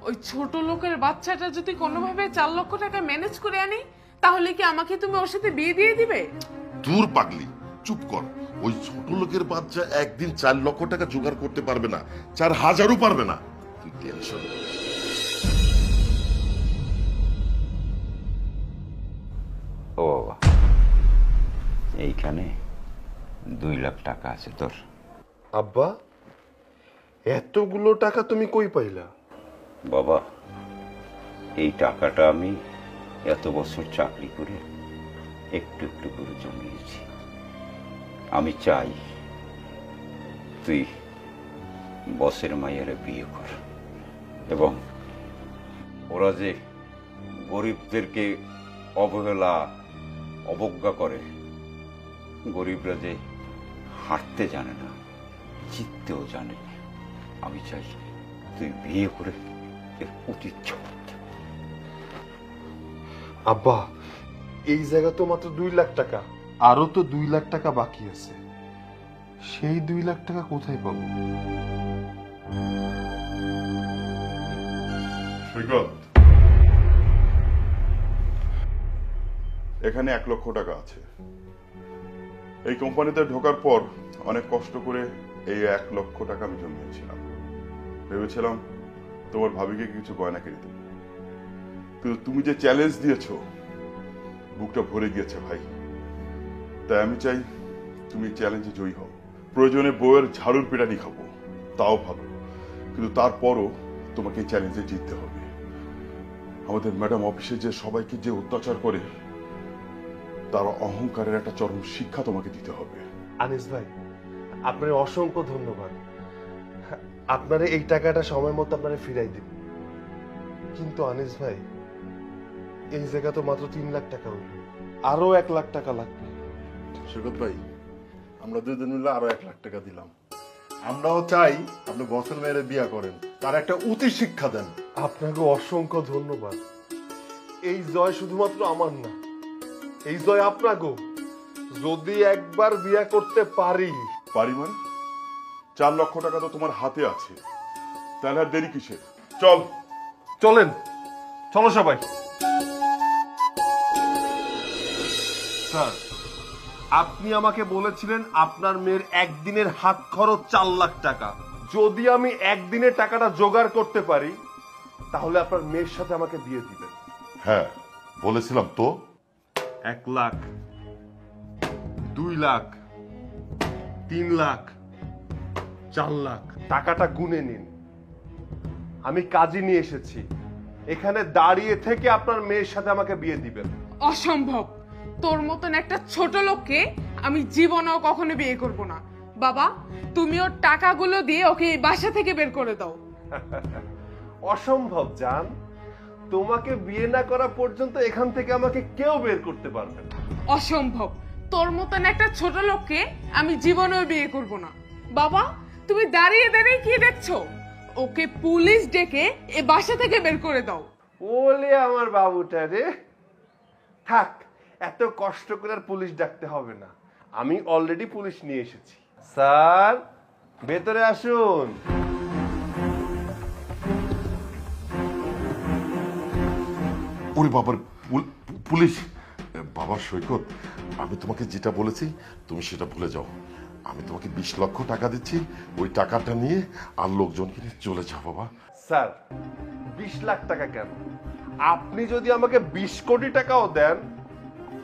ওই ছোট লোকের বাচ্চাটা যদি কোনোভাবে 4 লক্ষ টাকা ম্যানেজ করে আনে, তাহলে কি আমাকে তুমি ওর সাথে বিয়ে দিয়ে দিবে? দূর পাগলি, চুপ কর। ওই ছোট লোকের বাচ্চা একদিন 4 লক্ষ টাকা জোগাড় করতে পারবে না, 4000ও পারবে না। তুই টেনশন করিস না। ও বাবা, এইখানে 2 লাখ টাকা আছে তোর। আব্বা, এতগুলো টাকা তুমি কই পাইলা? বাবা, এই টাকাটা আমি এত বছর চাকরি করে একটু একটু করে জমিয়েছি। আমি চাই তুই বসের মাইয়ারে বিয়ে কর, এবং ওরা যে গরিবদেরকে অবহেলা অবজ্ঞা করে, গরিবরা যে হাঁটতে জানে না, জিততেও জানে না, আমি চাই তুই বিয়ে করে এর উচিত জবাব দে। আব্বা, এই জায়গা তো মাত্র 2 লাখ টাকা, আরো তো 2 লাখ টাকা বাকি আছে। সেই 2 লাখ টাকা কোথায় পাবো? সৈকত, এখানে 1 লক্ষ টাকা আছে। এই কোম্পানিতে ঢোকার পর অনেক কষ্ট করে এই 1 লক্ষ টাকা আমি জমিয়েছিলাম। ভেবেছিলাম তোমার ভাবিকে কিছু গয়না কিনে দেবো, কিন্তু তুমি যে চ্যালেঞ্জ দিয়েছো, বুকটা ভরে গিয়েছে ভাই। তাই আমি চাই তুমি চ্যালেঞ্জে জয়ী হও। প্রয়োজনে বউয়ের ঝাড়ুর পেটানি খাবো, তাও ভালো, কিন্তু তারপরও তোমাকে এই চ্যালেঞ্জে জিততে হবে। আমাদের ম্যাডাম অফিসে যে সবাইকে যে অত্যাচার করে, তার অহংকারের একটা চরম শিক্ষা তোমাকে দিতে হবে। আনিস ভাই, আপনার অসংখ্য ধন্যবাদ। আপনারে এই টাকাটা সময় মতো আপনারে ফিরাই দেব। কিন্তু আনিস ভাই, এই জায়গা তো মাত্র 3 লাখ টাকা হইল, আরো 1 লাখ টাকা লাগবে। সৈকত ভাই, আমরা 2 জন মিলে আরো 1 লাখ টাকা দিলাম। আমরাও চাই আপনি বসের মেয়েরে বিয়া করেন, তার একটা উচিত শিক্ষা দেন। আপনাকে অসংখ্য ধন্যবাদ। এই জয় শুধুমাত্র আমার না, এই জয় আপনাকেও। যদি একবার বিয়ে করতে পারি। পারি মানে? 4 লক্ষ টাকা তো তোমার হাতে আছে, তাহলে আর দেরি কিসের? চল। চলেন, চলো সবাই। স্যার, আপনি আমাকে বলেছিলেন আপনার মেয়ের একদিনের হাত খরচ 4 লাখ টাকা। যদি আমি একদিনে টাকাটা জোগাড় করতে পারি, তাহলে আপনার মেয়ের সাথে আমাকে বিয়ে দিবেন। হ্যাঁ, বলেছিলাম তো। 1 লাখ, 2 লাখ, 3 লাখ, 4 লাখ। টাকাটা গুনে নিন। আমি কাজী নিয়ে এসেছি, এখানে দাঁড়িয়ে থেকে আপনার মেয়ের সাথে আমাকে বিয়ে দিবেন। অসম্ভব। তোর মতন একটা ছোট লোককে আমি জীবনেও কখনো বিয়ে করব না। বাবা, তুমি ওর টাকাগুলো দিয়ে ওকে এই বাসা থেকে বের করে দাও। অসম্ভব জান, তোমাকে বিয়ে না করা পর্যন্ত এখান থেকে আমাকে কেউ বের করতে পারবে না। অসম্ভব। তোর মতন একটা ছোট লোককে আমি জীবনেও বিয়ে করব না। বাবা, তুমি দাঁড়িয়ে দাঁড়িয়ে কি দেখছো? ওকে পুলিশ ডেকে এই বাসা থেকে বের করে দাও। ওলে আমার বাবুটা রে। থাক, এত কষ্ট করে আর পুলিশ ডাকতে হবে না, আমি অলরেডি পুলিশ নিয়ে এসেছি। স্যার, ভেতরে আসুন। ওরে বাবার, পুলিশ! বাবা সৈকত, আমি তোমাকে যেটা বলেছি তুমি সেটা ভুলে যাও। আমি তোমাকে 20 লক্ষ টাকা দিচ্ছি, ওই টাকাটা নিয়ে আর লোকজনকে নিয়ে চলে যাও বাবা। স্যার, 20 লাখ টাকা কেন? আপনি যদি আমাকে 20 কোটি টাকাও দেন,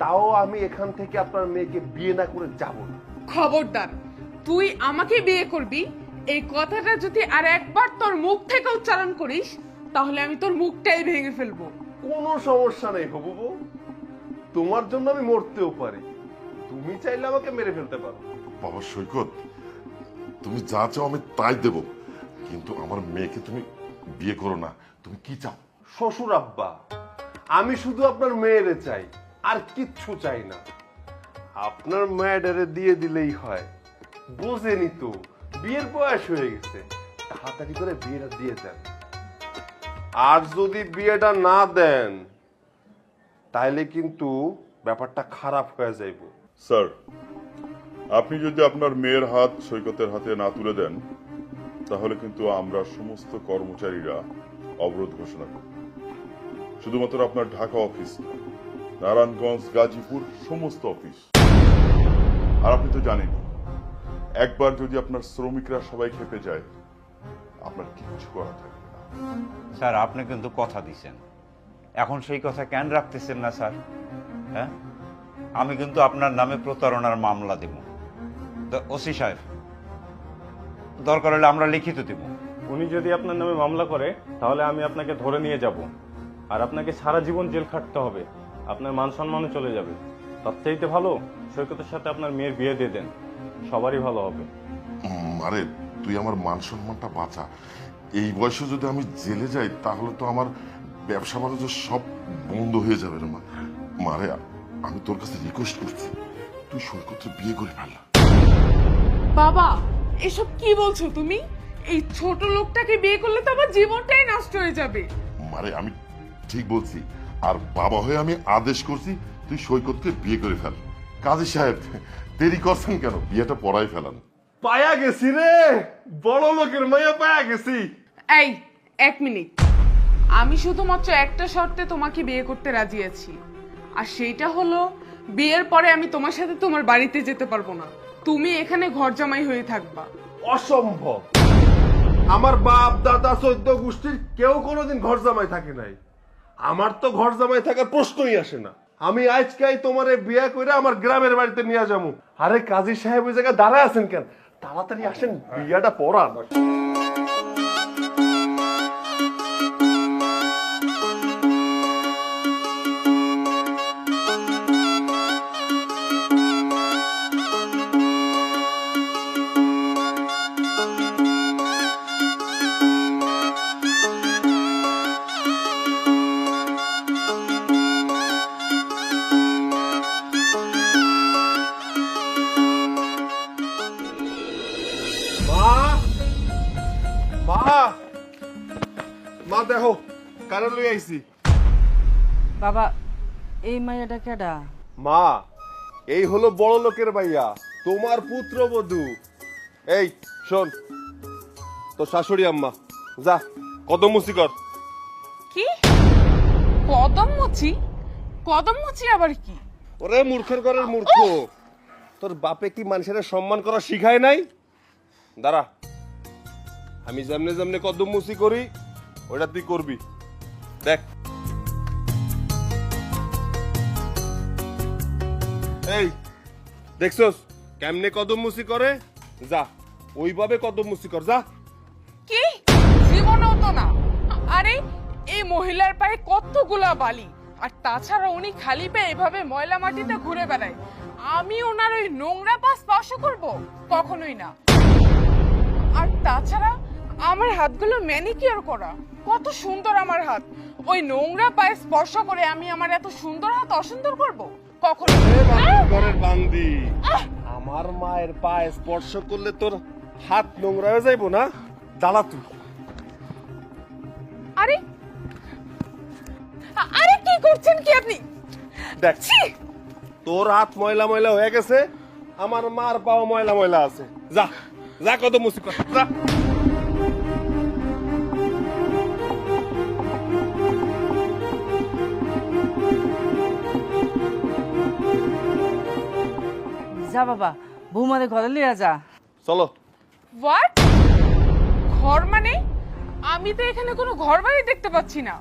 তাও আমি এখান থেকে আপনার মেয়েকে বিয়ে না করে যাব না। খবরদার, তুই আমাকে বিয়ে করবি এই কথাটা যদি আর একবার তোর মুখ থেকে উচ্চারণ করিস, তাহলে আমি তোর মুখটাই ভেঙে ফেলবো। কোনো সমস্যা নেই হবু বউ, তোমার জন্য আমি মরতেও পারি, তুমি চাইলে আমাকে মেরে ফেলতে পারো। বাবা সৈকত, তুমি যা চাও আমি তাই দেব, কিন্তু আমার মেয়েকে তুমি বিয়ে করো না। তুমি কি চাও? শ্বশুর আব্বা, আমি শুধু আপনার মেয়েরে চাই, আর কিচ্ছু চাই না। আপনার মেয়েটারে দিয়ে দিলেই হয়। বুঝেনি তো, বিয়ের বয়স হয়ে গেছে, তাড়াতাড়ি করে বিয়েটা দিয়ে দেন। আর যদি বিয়েটা না দেন, তাইলে কিন্তু ব্যাপারটা খারাপ হয়ে যাইব। স্যার, আপনি যদি আপনার মেয়ের হাত সৈকতের হাতে না তুলে দেন, তাহলে কিন্তু আমরা সমস্ত কর্মচারীরা অবরোধ ঘোষণা করব। শুধুমাত্র আপনার ঢাকা অফিস না, নারায়ণগঞ্জ, গাজীপুর সমস্ত অফিস। আর আপনি তো জানেন, একবার যদি আপনার শ্রমিকরা সবাই খেপে যায়, আপনার কিচ্ছু করা থাকবে না। স্যার, আপনি কিন্তু কথা দিছেন, এখন সেই কথা কেন রাখতেছেন না স্যার? হ্যাঁ, আমি কিন্তু আপনার নামে প্রতারণার মামলা দেব। ওসি সাহেব, দরকার হলে আমরা লিখিত দেব। উনি যদি আপনার নামে মামলা করে তাহলে আমি আপনাকে ধরে নিয়ে যাব, আর আপনাকে সারা জীবন জেল খাটতে হবে, আপনার মান সম্মানও চলে যাবে। তার চাইতে ভালো সৈকতের সাথে আপনার মেয়ের বিয়ে দিয়ে দেন, সবারই ভালো হবে। আরে তুই আমার মান সম্মানটা বাঁচা। এই বয়সে যদি আমি জেলে যাই তাহলে তো আমার ব্যবসা বাণিজ্য সব বন্ধ হয়ে যাবে রে মা। মারে আমি তোর কাছে রিকোয়েস্ট করছি, তুই সৈকতকে বিয়ে করে ফেল। বাবা এসব কি বলছো তুমি? এই ছোট লোকটাকে বিয়ে করলে তো আমার জীবনটাই নষ্ট হয়ে যাবে। মারে আমি ঠিক বলছি, আর বাবা হয়ে আমি আদেশ করছি তুই সৈকতকে বিয়ে করে ফেল। কাজী সাহেব দেরি করছেন কেন? বিয়েটা পড়াই ফেলান। পায়া গেছি রে, বড় লোকের মাইয়া পায়া গেছি। এই 1 মিনিট, আমি শুধুমাত্র একটা শর্তে তোমাকে বিয়ে করতে রাজি আছি, আর সেইটা হলো বিয়ের পরে আমি তোমার সাথে তোমার বাড়িতে যেতে পারবো না, তুমি এখানে ঘর জামাই হয়ে থাকবা। অসম্ভব। আমার বাপ দাদা 14 গোষ্ঠীর কেউ কোনোদিন ঘর জামাই থাকে নাই। আমার তো ঘর জামাই থাকার প্রশ্নই আসে না। আমি আজকাই তোমারে বিয়ে করে আমার গ্রামের বাড়িতে নিয়ে যাবো। আরে কাজী সাহেব ওই জায়গায় দাঁড়ায় আছেন কেন? তাড়াতাড়ি আসেন, বিয়াটা পড়ান। মা দেখো কারে লই আইছি। বাবা এই মাইয়াটা কেডা? মা এই হলো বড় লোকের ভাইয়া, তোমার পুত্রবধূ। এই শোন, তো শাশুড়ি আম্মা যা কদম মুসি কর। কি কদম মুচি? কদম মুচি আবার কি? ওরে মূর্খের ঘরের মূর্খ, তোর বাপে কি মানুষের সম্মান করা শিখায় নাই? দাঁড়া, আমি যেমনে যেমনে কদম মুসি করি ওটা তুই করবি, দেখ। এই দেখছস কেমনে কদম মুসি করে? যা ওইভাবে কদম মুসি কর, যা। কি জীবনেও তো না। আরে এই মহিলার পায়ে কতগুলা বালি, আর তাছাড়া উনি খালি পায়ে এভাবে ময়লা মাটিতে ঘুরে বেড়ায়, আমি ওনার ওই নোংরা পা স্পর্শ করব? কখনোই না। আর তাছাড়া আমার হাতগুলো ম্যানিকিউর করা, কত সুন্দর আমার হাত, ওই নোংরা পায়ে স্পর্শ করে আমি আমার এত সুন্দর হাত অসুন্দর করব? কখনো। ঘরের বান্দি, আমার মায়ের পায়ে স্পর্শ করলে তোর হাত নোংরা হয়ে যাইবো না? দাঁড়া তুই। আরে আরে কি করছেন কি আপনি? দেখ তোর হাত ময়লা ময়লা হয়ে গেছে, আমার মার পাও ময়লা ময়লা আছে। যা যা কত মুসি কর, যা। যা বাবা, বৌমাদের ঘরে লিয়া যা। চলো। হোয়াট? ঘর মানে? আমি তো এখানে কোনো ঘর বাড়ি দেখতে পাচ্ছি না,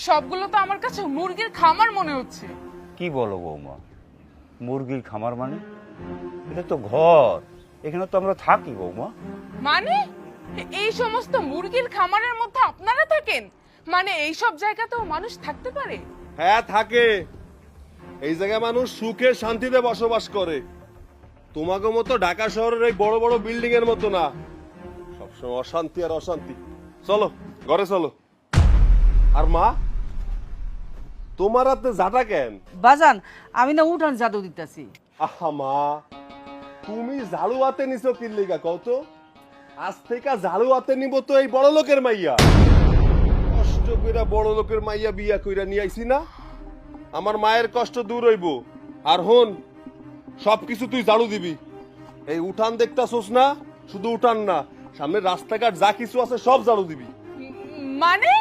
সবগুলো তো আমার কাছে মুরগির খামার মনে হচ্ছে। কি বলো বৌমা, মুরগির খামার মানে? এটা তো ঘর, এখানে তো আমরা থাকি বৌমা। মানে এই সমস্ত মুরগির খামারের মধ্যে আপনারা থাকেন? মানে এই সব জায়গাতেও মানুষ থাকতে পারে? হ্যাঁ থাকে, এই জায়গায় মানুষ সুখে শান্তিতে বসবাস করে। তোমাকে মতো ঢাকা শহরের এই বড় বড় বিল্ডিং এর মতো না, সবসময় অশান্তি আর অশান্তি। চলো ঘরে চলো। আর মা তোমার হাতে জাটা কেন? বাজান আমি না উঠান জাদু দিতেছি। আহা মা, তুমি ঝাড়ু হাতে নিছো কি লিগা কত? আজ থেকে ঝাড়ু হাতে নিব তো এই বড় লোকের মাইয়া। কষ্ট কইরা বড় লোকের মাইয়া বিয়া কইরা নিয়ে আইছি না, আমার মায়ের কষ্ট দূর হইব। আর হন, সবকিছু তুই ঝাড়ু দিবি। এই উঠান দেখতাছস না, শুধু উঠান না, সামনে রাস্তাঘাট যা কিছু আছে সব ঝাড়ু দিবি। মানে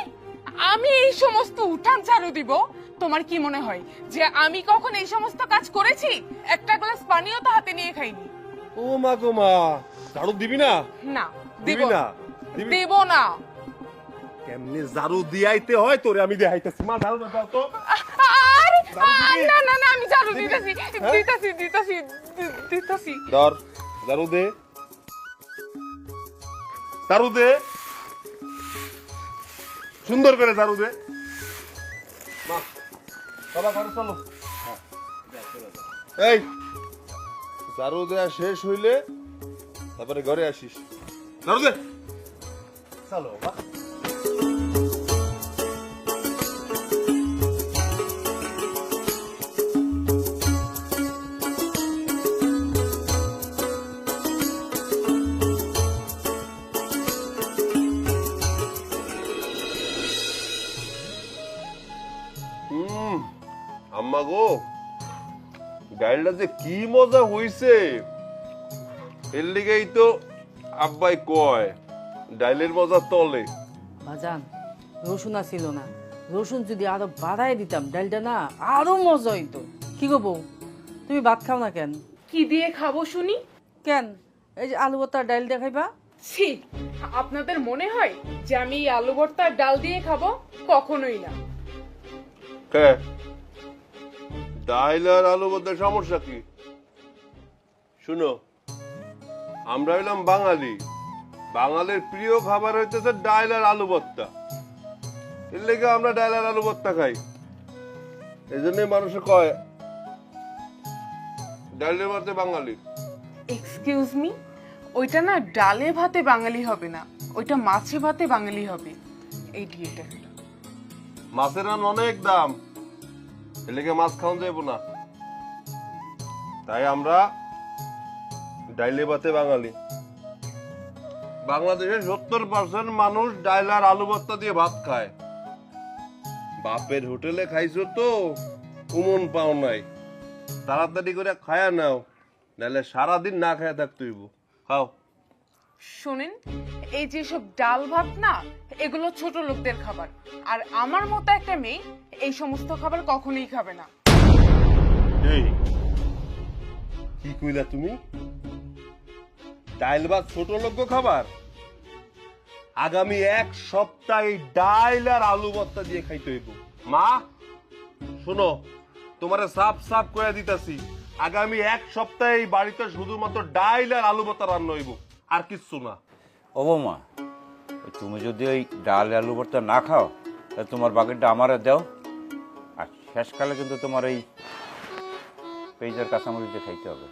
আমি এই সমস্ত উঠান ঝাড়ু দিব? তোমার কি মনে হয় যে আমি কখন এই সমস্ত কাজ করেছি? একটা গ্লাস পানিও তো হাতে নিয়ে খাইনি। ও মা গো মা, ঝাড়ু দিবি না? না দিবি না? দেব না। কেমনে ঝাড়ু দিয়াইতে হয় তোরে আমি দেখাইতেছি। মা ঝাড়ু দাও তো। আরে না না না, আমি ঝাড়ু দিতেছি দিতেছি দিতেছি দিতেছি। ধর ঝাড়ু দে, ঝাড়ু দে, সুন্দর করে ঝাড়ু দে। মা, বাবা ঘরে চলো। এই ঝাড়ু দেয়া শেষ হইলে তারপরে ঘরে আসিস। ঝাড়ু দে, চলো বাবা। আম্মা গো, ডাইলটা যে কি মজা হইছে, এর লিগেই তো আব্বাই কয় ডাইলের মজা তলে। বাজান রসুন ছিল না, রসুন যদি আরো বাড়াই দিতাম ডালটা না আরো মজা হইতো। কি গো বউ, তুমি ভাত খাও না কেন? কি দিয়ে খাবো শুনি? কেন এই যে আলু ভর্তার ডাল দেখাইবা? ছি, আপনাদের মনে হয় যে আমি এই আলু ভর্তার ডাল দিয়ে খাবো? কখনোই না। হ্যাঁ, ডাইল আর আলু মধ্যে সমস্যা কি? শুনো, আমরা হইলাম বাঙালি, বাঙালির প্রিয় খাবার হইতেছে ডাইল আর আলু ভর্তা। এর লেগে আমরা ডাইল আর আলু ভর্তা খাই। এই জন্যই মানুষে কয় ডাইলের ভাতে বাঙালি। এক্সকিউজ মি, ওইটা না ডালে ভাতে বাঙালি হবে না, ওইটা মাছে ভাতে বাঙালি হবে। এই ডিয়েটা মাছের রান অনেক দাম, এর লেগে মাছ খাওয়া যাইব না। তাই আমরা ডাইলে ভাতে বাঙালি। বাংলাদেশের 70% মানুষ ডাইল আর আলু ভর্তা দিয়ে ভাত খায়। বাপের হোটেলে খাইছো তো উমন পাও নাই, তাড়াতাড়ি করে খায়া নাও, নাহলে সারাদিন না খায়া থাকতে হইব। খাও। শোনেন, এই যে সব ডাল ভাত না, এগুলো ছোট লোকদের খাবার, আর আমার মতো একটা মেয়ে এই সমস্ত খাবার কখনোই খাবে না। এই কি কইলা তুমি? ডাইল ভাত ছোট লোক খাবার? আগামী 1 সপ্তাহ এই ডাইল আর আলু ভর্তা দিয়ে খাইতে হইব। মা শোনো, তোমারে সাফ সাফ করে দিতাছি, আগামী 1 সপ্তাহ এই বাড়িতে শুধুমাত্র ডাইল আর আলু ভর্তা রান্না হইব, আর কিচ্ছু না। ও বৌমা, তুমি যদি ওই ডাল আলু ভর্তা না খাও তাহলে তোমার বাকিটা আমারে দাও, আর শেষকালে কিন্তু তোমার এই পেঁয়াজের কাঁচামরিচ দিয়ে খাইতে হবে।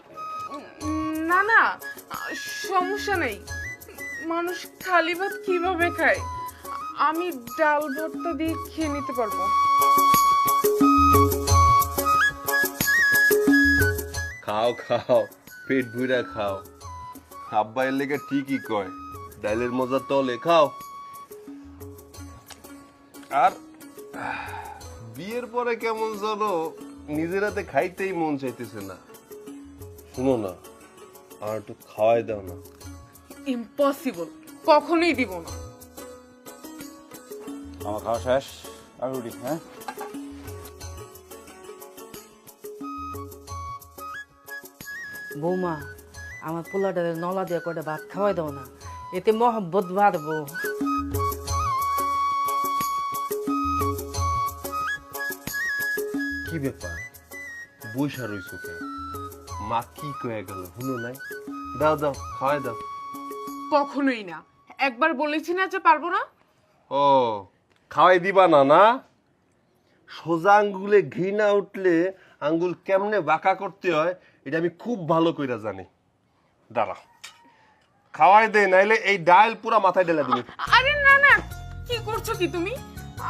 না না, সমস্যা নেই। মানুষ খালি ভাত কিভাবে খায়? আমি ডাল ভর্তা দিয়ে খেয়ে নিতে পারবো। খাও খাও, পেট ভুইরা খাও। আব্বা এর লেগে ঠিকই কয়, ডাইলের মজা তলে। খাও। আর বিয়ের পরে কেমন জানো নিজের হাতে খাইতেই মন চাইতেছে না। শুনো না, আর একটু খাওয়াই দাও না। ইম্পসিবল, কখনোই দিব না। আমার খাওয়া শেষ, আমি উঠি। হ্যাঁ, বৌমা, আমার পোলাটারে নলা দিয়ে কয়টা ভাত খাওয়াই দাও না, এতে মহব্বত বাড়বো। কি ব্যাপার, বইসা রইছো কেন? মা কি কয়ে গেল শুনো নাই? দাও দাও, খাওয়াই দাও। কখনোই না, একবার বলেছি না যে পারবো না। ও, খাওয়াই দিবা না? না, সোজা আঙ্গুলে ঘি না উঠলে আঙ্গুল কেমনে বাঁকা করতে হয় এটা আমি খুব ভালো কইরা জানি। দাঁড়া, খাওয়াই দে, নাইলে এই ডাল পুরা মাথায় ঢেলে দিবি। আরে না না, কি করছো কি তুমি?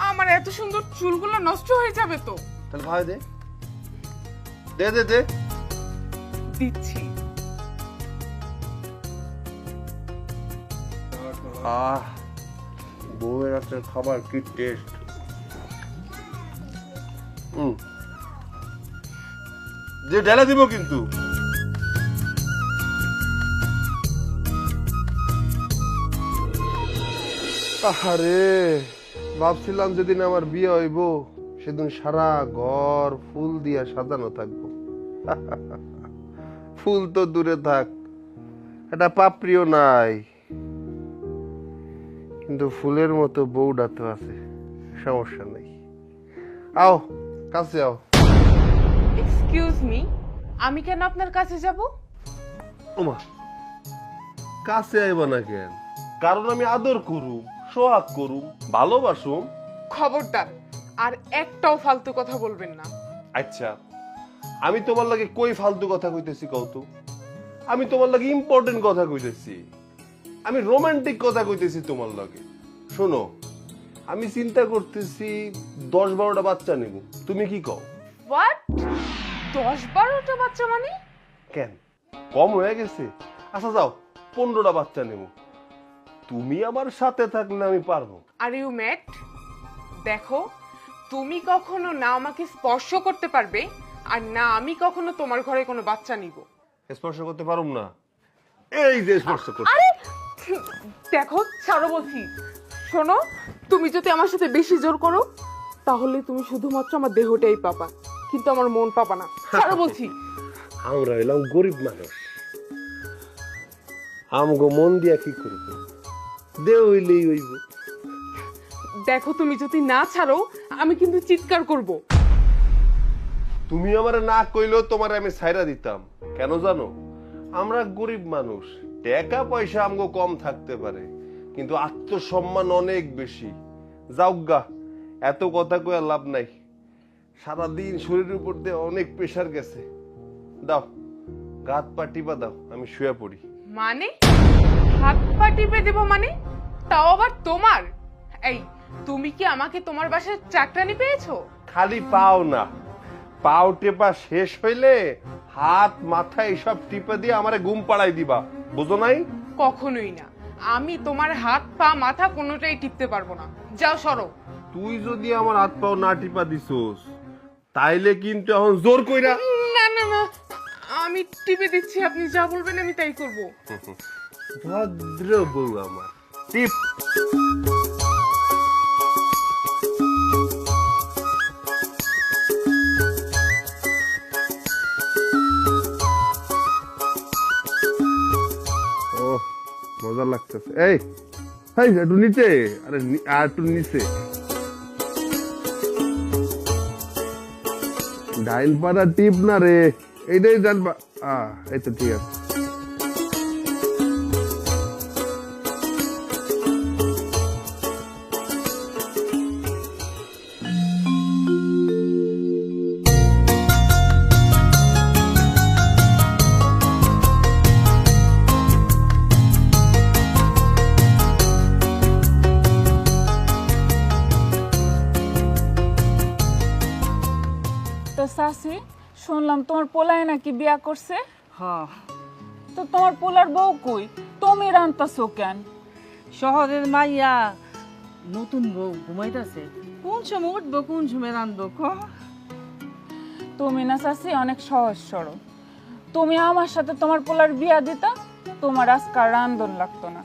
আমার এত সুন্দর চুলগুলো নষ্ট হয়ে যাবে তো। তাহলে খাওয়াই দে, দে দে দে। দিচ্ছি। আহ, বউয়ের হাতের খাবার কি টেস্ট। যে ঢেলে দিব কিন্তু। আরে ভাবছিলাম যেদিন আমার বিয়ে হইব সেদিন সারা ঘর ফুল দিয়া সাজানো থাকবো। ফুল তো দূরে থাক, এটা পাপড়িও নাই, কিন্তু ফুলের মতো বউটা তো আছে। সমস্যা নেই, আও কাছে আও। এক্সকিউজ মি, আমি কেন আপনার কাছে যাব? ওমা, কাছে আইবা না কেন? কারণ আমি আদর করুম, সোহাগ করুম, ভালোবাসুম। খবরদার আর একটাও ফালতু কথা বলবেন না। আচ্ছা, আমি তোমার লাগে কই ফালতু কথা কইতেছি কও তো? আমি তোমার লাগে ইম্পর্টেন্ট কথা কইতেছি, আমি রোমান্টিক কথা কইতেছি তোমার লাগে। শোনো, আমি চিন্তা করতেছি 10-12টা বাচ্চা নেব, তুমি কি কও? হোয়াট? 10-12টা বাচ্চা মানে? কেন, কম হয়ে গেছে? আচ্ছা যাও, 15টা বাচ্চা নেব। তুমি আমার সাথে থাকলে আমি পারবো। Are you mad? দেখো, তুমি কখনো না আমাকে স্পর্শ করতে পারবে আর না আমি কখনো তোমার ঘরে কোনো বাচ্চা নিব। স্পর্শ করতে পারুম না? এই যে স্পর্শ করতে। আরে দেখো, ছাড়ো বলছি। শোনো, তুমি যদি আমার সাথে বেশি জোর করো তাহলে তুমি শুধুমাত্র আমার দেহটাই পাবা, কিন্তু আমার মন পাবা না। ছাড়ো বলছি। আমরা হইলাম গরিব মানুষ, আমগো মন দিয়া কি করবো? দেহ হইলেই হইব। দেখো, তুমি যদি না ছাড়ো আমি কিন্তু চিৎকার করব। তুমি আমারে না কইলেও তোমারে আমি ছাইরা দিতাম। কেন জানো? আমরা গরিব মানুষ, টাকা পয়সা আমগো কম থাকতে পারে, কিন্তু আত্মসম্মান অনেক বেশি। যাওগা, এত কথা কয়ে লাভ নাই। সারাদিন শরীরের উপর দিয়ে অনেক প্রেশার গেছে। দাও, গাত পা টিপা দাও, আমি শুয়ে পড়ি। মানে হাত পা টিপে দেবো মানে? তাও আবার তোমার? এই, তুমি কি আমাকে তোমার বাসায় চাকরানি পেয়েছো? খালি পাও না, পাও টেপা শেষ হইলে হাত মাথা এসব টিপে দিয়ে আমারে ঘুম পাড়াই দিবা, বুঝো নাই? কখনোই না, আমি তোমার হাত পা মাথা কোনোটাই টিপতে পারবো না। যাও, সরো। তুই যদি আমার হাত পাও না টিপা দিছোস তাইলে কিন্তু এখন জোর কইরা। না না না, আমি টিপে দিচ্ছি, আপনি যা বলবেন আমি তাই করব। ভদ্র বউ আমার, টিপ। ও মজা লাগতেছে। এই এই একটু নিচে, আরে আর একটু নিচে। ডাইন পাড়া টিপ না রে, এইটাই জানবা। এই তো ঠিক আছে। তো সাসি, শুনলাম তোমার পোলায় নাকি বিয়া করছে। হ্যাঁ, তো তোমার পোলার বউ কই? তুমি রান্তাছো কেন? শহরের মাইয়া নতুন বউ ঘুমাইতেছে, কোন সময় উঠবো কোন সময় রান্ধবো ক? তুমি না সাসি অনেক সহজ সরল। তুমি আমার সাথে তোমার পোলার বিয়া দিতা, তোমার আজকাল রান্ধন লাগতো না।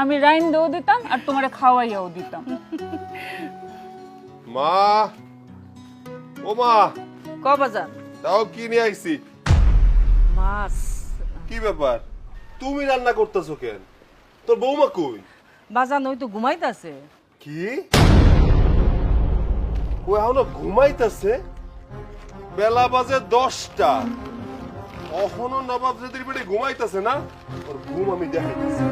আমি রাইন্দেও দিতাম আর তোমারে খাওয়াইয়াও দিতাম। মা, ও মা, ক বাজার? তাও কি নিয়ে আইছি? মাছ। কি ব্যাপার, তুমি রান্না করতেছো কেন? তোর বৌমা কই? বাজার ওই তো ঘুমাইতেছে। কি ও এখনো ঘুমাইতেছে? বেলা বাজে 10টা, এখনো নবাব জাতির পেটে ঘুমাইতেছে না? ওর ঘুম আমি দেখাইতেছি।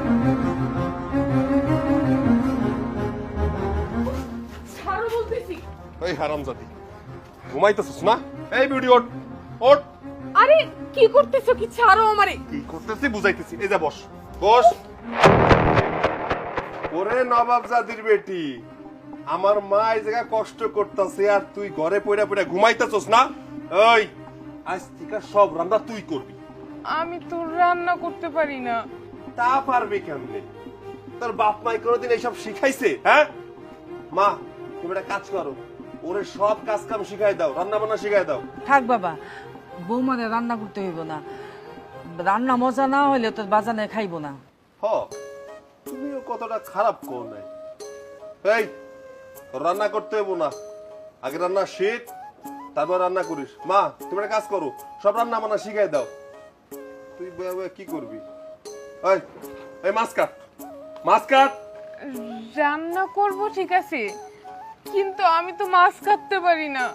ছাড়ো বলতেছি। এই হারামজাদি, ঘুমাইতেছিস না? এই বিউটি, ওঠ ওঠ। আরে কি করতেছো? কি ছাড়ো আমারে। কি করতেছি বুঝাইতেছি। এই যা, বস বস। ওরে নবাব জাতির বেটি, আমার মা এই জায়গা কষ্ট করতেছে আর তুই ঘরে পড়ে পড়ে ঘুমাইতেছস না? এই আজ থেকে সব রান্না তুই করবি। আমি তো রান্না করতে পারি না। তা পারবি কেমনে? তোর বাপ মাই কোনোদিন এইসব শিখাইছে? হ্যাঁ মা, তুমি একটা কাজ করো, ওরে সব কাজ কাম শিখাই দাও, রান্না বান্না শিখাই দাও। থাক বাবা, বৌমারে রান্না করতে হইব না। রান্না মজা না হইলে তোর বাজানে খাইব না। হ, তুমিও কতটা খারাপ কর নাই। এই রান্না করতে হইব না, আগে রান্না শিখ, তারপর রান্না করিস। মা, তুমি একটা কাজ করো, সব রান্না বান্না শিখাই দাও। তুই বয়ে বয়ে কি করবি? এই এই মাছ কাট, মাছ কাট। রান্না করব ঠিক আছে, কিন্তু আমি তো মাছ কাটতে পারি না।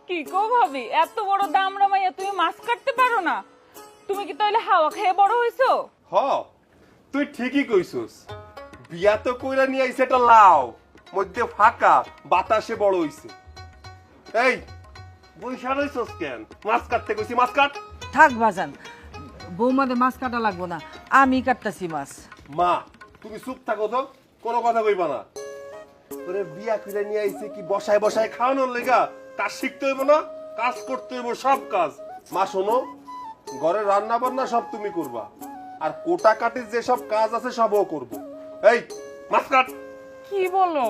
কি কো ভাবি, এত বড় দামড়া মাইয়া তুমি মাছ কাটতে পারো না? তুমি কি তাহলে হাওয়া খেয়ে বড় হইছো? হ, তুই ঠিকই কইছস, বিয়া তো কইরা নিয়ে আইছে একটা লাউ, মধ্যে ফাঁকা, বাতাসে বড় হইছে। এই বইসা রইছস কেন? মাছ কাটতে কইছি, মাছ কাট। থাক বাজান, বৌমাদের মাছ কাটা লাগবো না, আমি কাটতাছি মাছ। মা তুমি চুপ থাকো তো, কোনো কথা কইবা না। তোরে বিয়া কইরা নিয়ে আইছে কি বসায় বসায় খাওয়ানোর লেগা? কাজ শিখতে হইব না? কাজ করতে হইব, সব কাজ। মা শোনো, ঘরে রান্না বান্না সব তুমি করবা, আর কোটা কাটির যে সব কাজ আছে সবও করবো। এই মাছ কাট। কি বলো?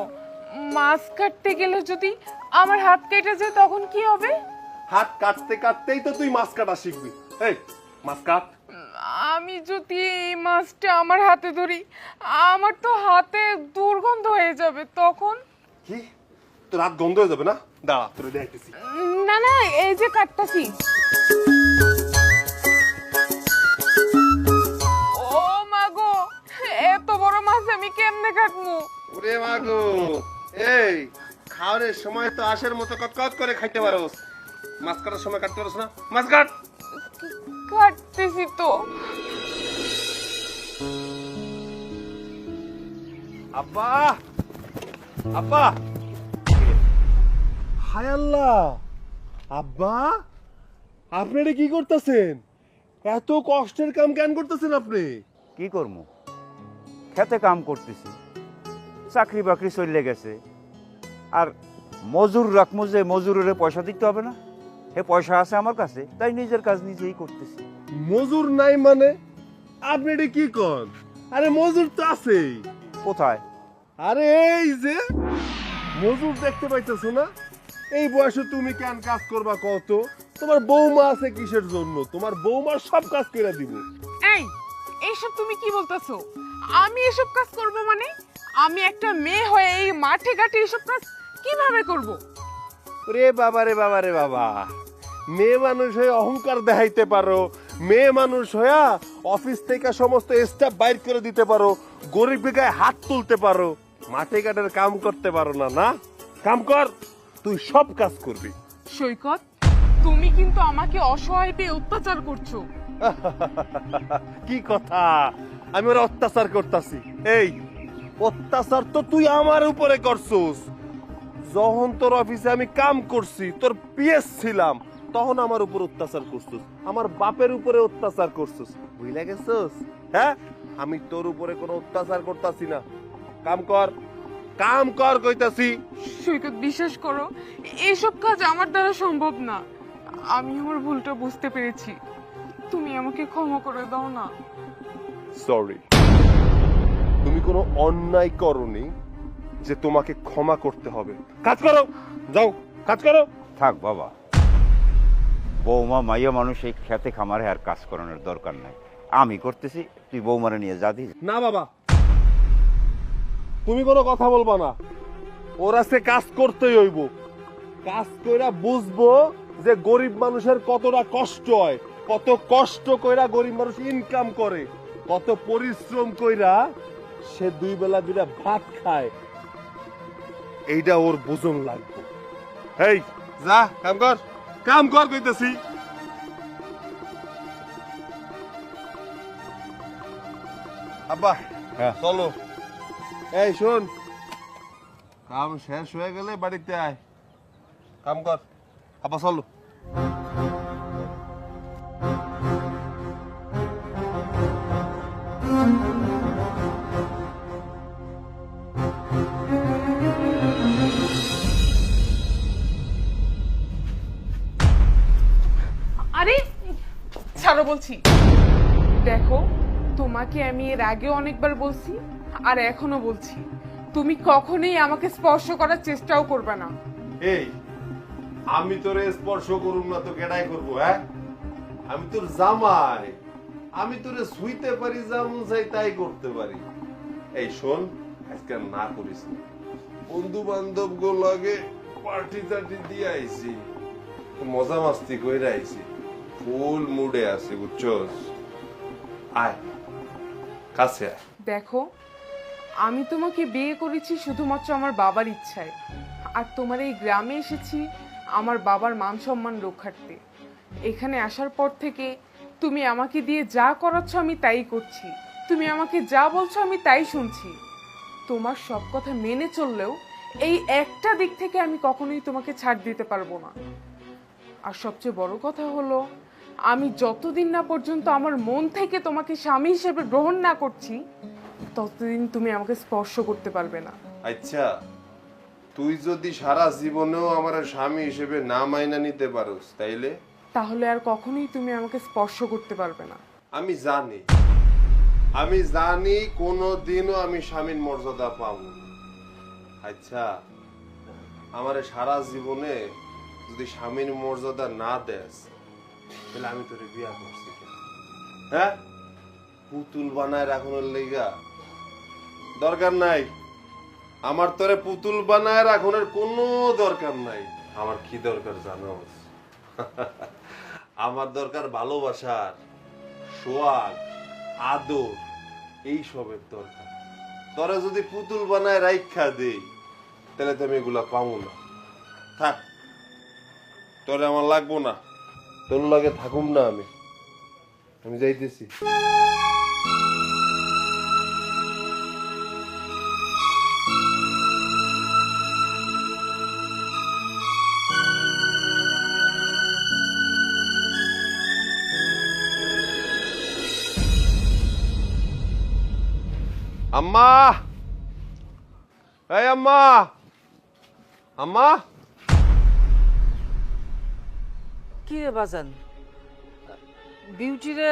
মাছ কাটতে গেলে যদি আমার হাত কেটে যায় তখন কি হবে? হাত কাটতে কাটতেই তো তুই মাছ কাটা শিখবি। এই মাছ কাট। আমি যদি এই মাছটা আমার হাতে ধরি, আমার তো হাতে দুর্গন্ধ হয়ে যাবে তখন। কি তোর হাত গন্ধ হয়ে যাবে না? দাঁড়া তোরে দেখতেছি। না না, এই যে কাটতাছি। ও মা গো, এত বড় মাছ আমি কেমনে কাটবো? ওরে মা গো, এই খাওয়ানোর সময় তো আশের মতো কটকট করে খাইতে পারোস, মাছ কাটার সময় কাটতে পারোস না? মাছ কাট। কাটতেছি তো। আব্বা, আব্বা, হায় আল্লাহ, আব্বা আপনারা কি করতেছেন? এত কষ্টের কাম কেন করতেছেন আপনি? কি করবো, খেতে কাম করতেছি, চাকরি বাকরি চলে গেছে, আর মজুর রাখবো যে মজুরের পয়সা দিতে হবে না, হে পয়সা আছে আমার কাছে, তাই নিজের কাজ নিজেই করতেছি। মজুর নাই মানে? আপনি এটা কি কন? আরে মজুর তো আছেই। কোথায়? আরে এই যে মজুর দেখতে পাইতেছো না? এই বয়সে তুমি কেন কাজ করবা কত? তোমার বৌমা আছে কিসের জন্য? তোমার বৌমার সব কাজ করে দিব। এই এইসব তুমি কি বলতেছো? আমি এসব কাজ করব মানে? আমি একটা মেয়ে হয়ে এই মাঠে ঘাটে এসব কাজ কিভাবে করব? রে বাবা রে বাবা রে বাবা, মেয়ে মানুষ হয়ে অহংকার দেখাইতে পারো, মেয়ে মানুষ হয়ে অফিস থেকে সমস্ত স্টাফ বাইর করে দিতে পারো, গরিব গায়ে হাত তুলতে পারো, মাঠে ঘাটের কাম করতে পারো না? না, কাম কর, তুই সব কাজ করবি। সৈকত, তুমি কিন্তু আমাকে অসহায় পেয়ে অত্যাচার করছো। কি কথা? আমি ওরা অত্যাচার করতেছি? এই অত্যাচার তো তুই আমার উপরে করছিস। যখন তোর অফিসে আমি কাম করছি, তোর পিএস ছিলাম, তখন আমার উপর অত্যাচার করছিস, আমার বাপের উপরে অত্যাচার করছিস, বুঝলে গেছিস? হ্যাঁ, আমি তোর উপরে কোনো অত্যাচার করতেছি না। কাম কর, কাম কর কইতাছি। সৈকত, বিশ্বাস করো, এসব কাজ আমার দ্বারা সম্ভব না। আমি আমার ভুলটা বুঝতে পেরেছি, তুমি আমাকে ক্ষমা করে দাও না। সরি, তুমি কোনো অন্যায় করনি যে তোমাকে ক্ষমা করতে হবে। কাজ করো, যাও কাজ করো। থাক বাবা, বৌমা মাইয়া মানুষ এই খেতে খামারে আর কাজ করানোর দরকার নাই, আমি করতেছি, তুই বৌমারে নিয়ে যা দিস। না বাবা, তুমি কোনো কথা বলবা না, ওরা সে কাজ করতেই হইব। কাজ কইরা বুঝবো যে গরিব মানুষের কতটা কষ্ট হয়, কত কষ্ট কইরা গরিব মানুষ ইনকাম করে, কত পরিশ্রম কইরা সে দুই বেলা দুইটা ভাত খায়, এইটা ওর বোঝন লাগবে। এই যা কাম কর, কাম কর কইতেছি। আব্বা হ্যাঁ। চলো। এই শোন, কাম শেষ হয়ে গেলে বাড়িতে আয়, কাম কর। আব্বা চলো। আরে ছাড়ো বলছি। দেখো, তোমাকে আমি এর আগে অনেকবার বলছি আর এখনো বলছি, তুমি কখনোই আমাকে স্পর্শ করার চেষ্টাও করবে না। এই আমি তোরে স্পর্শ করুম না তো কেডাই করবো? হ্যাঁ, আমি তোর জামাই, আমি তোরে শুইতে পারি, যেমন চাই তাই করতে পারি। এই শোন, আজকে না করিস না, বন্ধু বান্ধব গো লাগে পার্টি টার্টি দিয়ে আইছি, মজা মাস্তি কইরা আইছি, ফুল মুডে আছে, বুঝছস? আয় কাছে আয়। দেখো, আমি তোমাকে বিয়ে করেছি শুধুমাত্র আমার বাবার ইচ্ছায়, আর তোমার এই গ্রামে এসেছি আমার বাবার মান সম্মান রক্ষার্থে। এখানে আসার পর থেকে তুমি আমাকে দিয়ে যা করাচ্ছ আমি তাই করছি। তুমি আমাকে যা বলছো আমি তাই শুনছি। তোমার সব কথা মেনে চললেও এই একটা দিক থেকে আমি কখনোই তোমাকে ছাড় দিতে পারবো না। আর সবচেয়ে বড় কথা হলো, আমি যতদিন না পর্যন্ত আমার মন থেকে তোমাকে স্বামী হিসেবে গ্রহণ না করছি, ততদিন তুমি আমাকে স্পর্শ করতে পারবে না। আচ্ছা, তুই যদি সারা জীবনেও আমার স্বামী হিসেবে না মাইনা নিতে পারোস, তাইলে তাহলে আর কখনোই তুমি আমাকে স্পর্শ করতে পারবে না। আমি জানি কোনোদিনও আমি স্বামীর মর্যাদা পাবো না। আচ্ছা, আমার সারা জীবনে যদি স্বামীর মর্যাদা না দেস, তাহলে আমি তোরে বিয়া করছি কেন? হ্যাঁ, পুতুল বানায় রাখনের লেগা? দরকার নাই, আমার তোরে পুতুল বানায় রাখনের কোনো দরকার নাই। আমার কি দরকার জানোস? আমার দরকার ভালোবাসার, সোয়াগ, আদর, এই সবের দরকার। তোরা যদি পুতুল বানায় রাইখা দেই, তাহলে তো আমি এগুলা পাবো না। থাক, তোরে আমার লাগবো না, তোর লাগে থাকুম না। আমি যাইতেছি। আম্মা, এই আম্মা, আম্মা। কি রে বাজান, বিউটিরে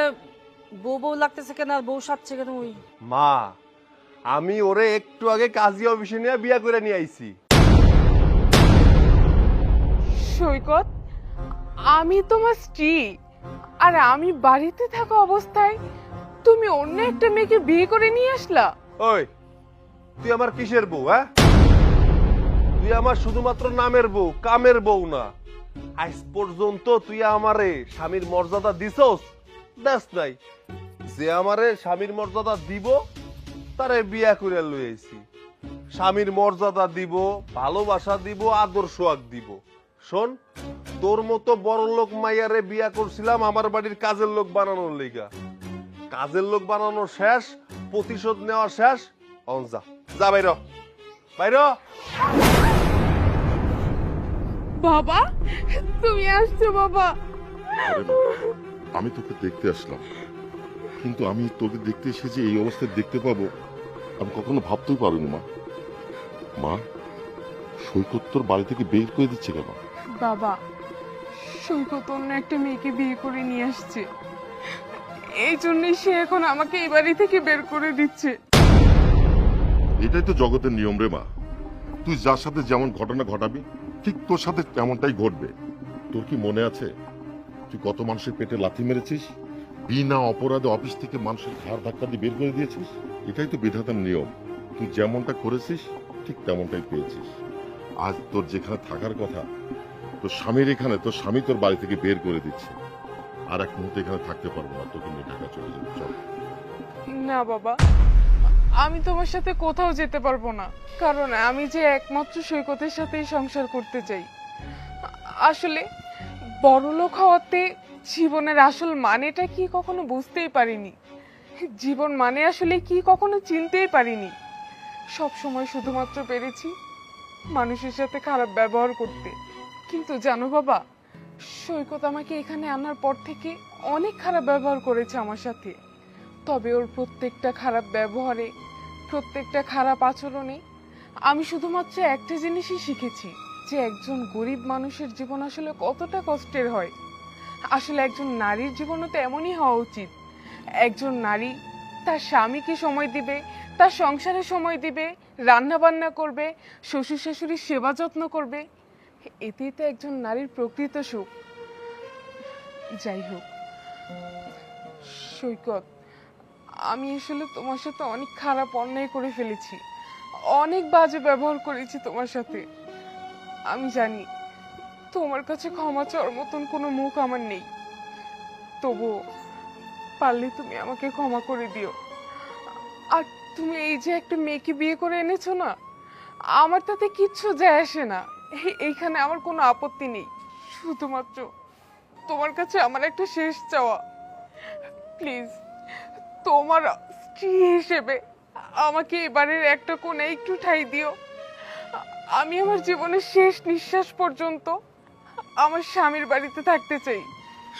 বউ বউ লাগতেছে কেন আর বউ সাজছে কেন? ওই মা, আমি ওরে একটু আগে কাজী অফিসে নিয়ে বিয়া করে নিয়ে আইছি। সৈকত, আমি তোমার স্ত্রী, আর আমি বাড়িতে থাকা অবস্থায় তুমি অন্য একটা মেয়েকে বিয়ে করে নিয়ে আসলা? ওই, তুই আমার কিসের বউ? হ্যাঁ, তুই আমার শুধুমাত্র নামের বউ, কামের বউ না। আজ পর্যন্ত তুই আমারে স্বামীর মর্যাদা দিছস? দেস নাই। যে আমারে স্বামীর মর্যাদা দিব, তারে বিয়া করে লইছি। স্বামীর মর্যাদা দিব, ভালোবাসা দিব, আদর সোয়াগ দিব। শোন, তোর মতো বড় লোক মাইয়ারে বিয়া করছিলাম আমার বাড়ির কাজের লোক বানানোর লেগা। কাজের লোক বানানো শেষ, প্রতিশোধ নেওয়া শেষ। যা যা, বাইর বাইর। বাবা, তুমি আসছো? বাবা, আরে মা, আমি তোকে দেখতে আসলাম, কিন্তু আমি তোকে দেখতে এসে যে এই অবস্থায় দেখতে পাবো আমি কখনো ভাবতেই পারিনি। মা, মা, সৈকত তোর বাড়ি থেকে বের করে দিচ্ছে কেন? বাবা, সৈকত অন্য একটা মেয়েকে বিয়ে করে নিয়ে আসছে, এই জন্যই সে এখন আমাকে এই বাড়ি থেকে বের করে দিচ্ছে। এটাই তো জগতের নিয়ম রে মা। তুই যার সাথে যেমন ঘটনা ঘটাবি, ঠিক তোর সাথে তেমনটাই ঘটবে। তোর কি মনে আছে তুই কত মানুষের পেটে লাথি মেরেছিস, বিনা অপরাধে অফিস থেকে মানুষের ঘাড় ধাক্কা দিয়ে বের করে দিয়েছিস? এটাই তো বিধাতার নিয়ম। তুই যেমনটা করেছিস ঠিক তেমনটাই পেয়েছিস। আজ তোর যেখানে থাকার কথা, তোর স্বামীর এখানে, তোর স্বামী তোর বাড়ি থেকে বের করে দিচ্ছে। আর এক মুহূর্তে এখানে থাকতে পারবো না, তোকে নিয়ে ঢাকা চলে যাবে। চল। না বাবা, আমি তোমার সাথে কোথাও যেতে পারবো না, কারণ আমি যে একমাত্র সৈকতের সাথেই সংসার করতে চাই। আসলে বড়লোক হওয়াতে জীবনের আসল মানেটা কি কখনো বুঝতেই পারিনি। জীবন মানে আসলে কি কখনো চিনতেই পারিনি। সব সময় শুধুমাত্র পেরেছি মানুষের সাথে খারাপ ব্যবহার করতে। কিন্তু জানো বাবা, সৈকত আমাকে এখানে আনার পর থেকে অনেক খারাপ ব্যবহার করেছে আমার সাথে। তবে ওর প্রত্যেকটা খারাপ ব্যবহারে, প্রত্যেকটা খারাপ আচরণে আমি শুধুমাত্র একটা জিনিসই শিখেছি, যে একজন গরিব মানুষের জীবন আসলে কতটা কষ্টের হয়। আসলে একজন নারীর জীবনও তো এমনই হওয়া উচিত। একজন নারী তার স্বামীকে সময় দিবে, তার সংসারে সময় দিবে, রান্না বান্না করবে, শ্বশুর শাশুড়ির সেবা যত্ন করবে। এতেই তো একজন নারীর প্রকৃত সুখ। যাই হোক সৈকত, আমি আসলে তোমার সাথে অনেক খারাপ অন্যায় করে ফেলেছি, অনেক বাজে ব্যবহার করেছি তোমার সাথে। আমি জানি তোমার কাছে ক্ষমা চাওয়ার মতন কোনো মুখ আমার নেই, তবুও পারলে তুমি আমাকে ক্ষমা করে দিও। আর তুমি এই যে একটা মেয়েকে বিয়ে করে এনেছো না, আমার তাতে কিচ্ছু যায় আসে না। এইখানে আমার কোনো আপত্তি নেই, শুধুমাত্র তোমার কাছে আমার একটা শেষ চাওয়া, প্লিজ তোমার স্ত্রী হিসেবে আমাকে এবারের একটা কোণে একটু ঠাঁই দিও। আমি আমার জীবনের শেষ নিঃশ্বাস পর্যন্ত আমার স্বামীর বাড়িতে থাকতে চাই।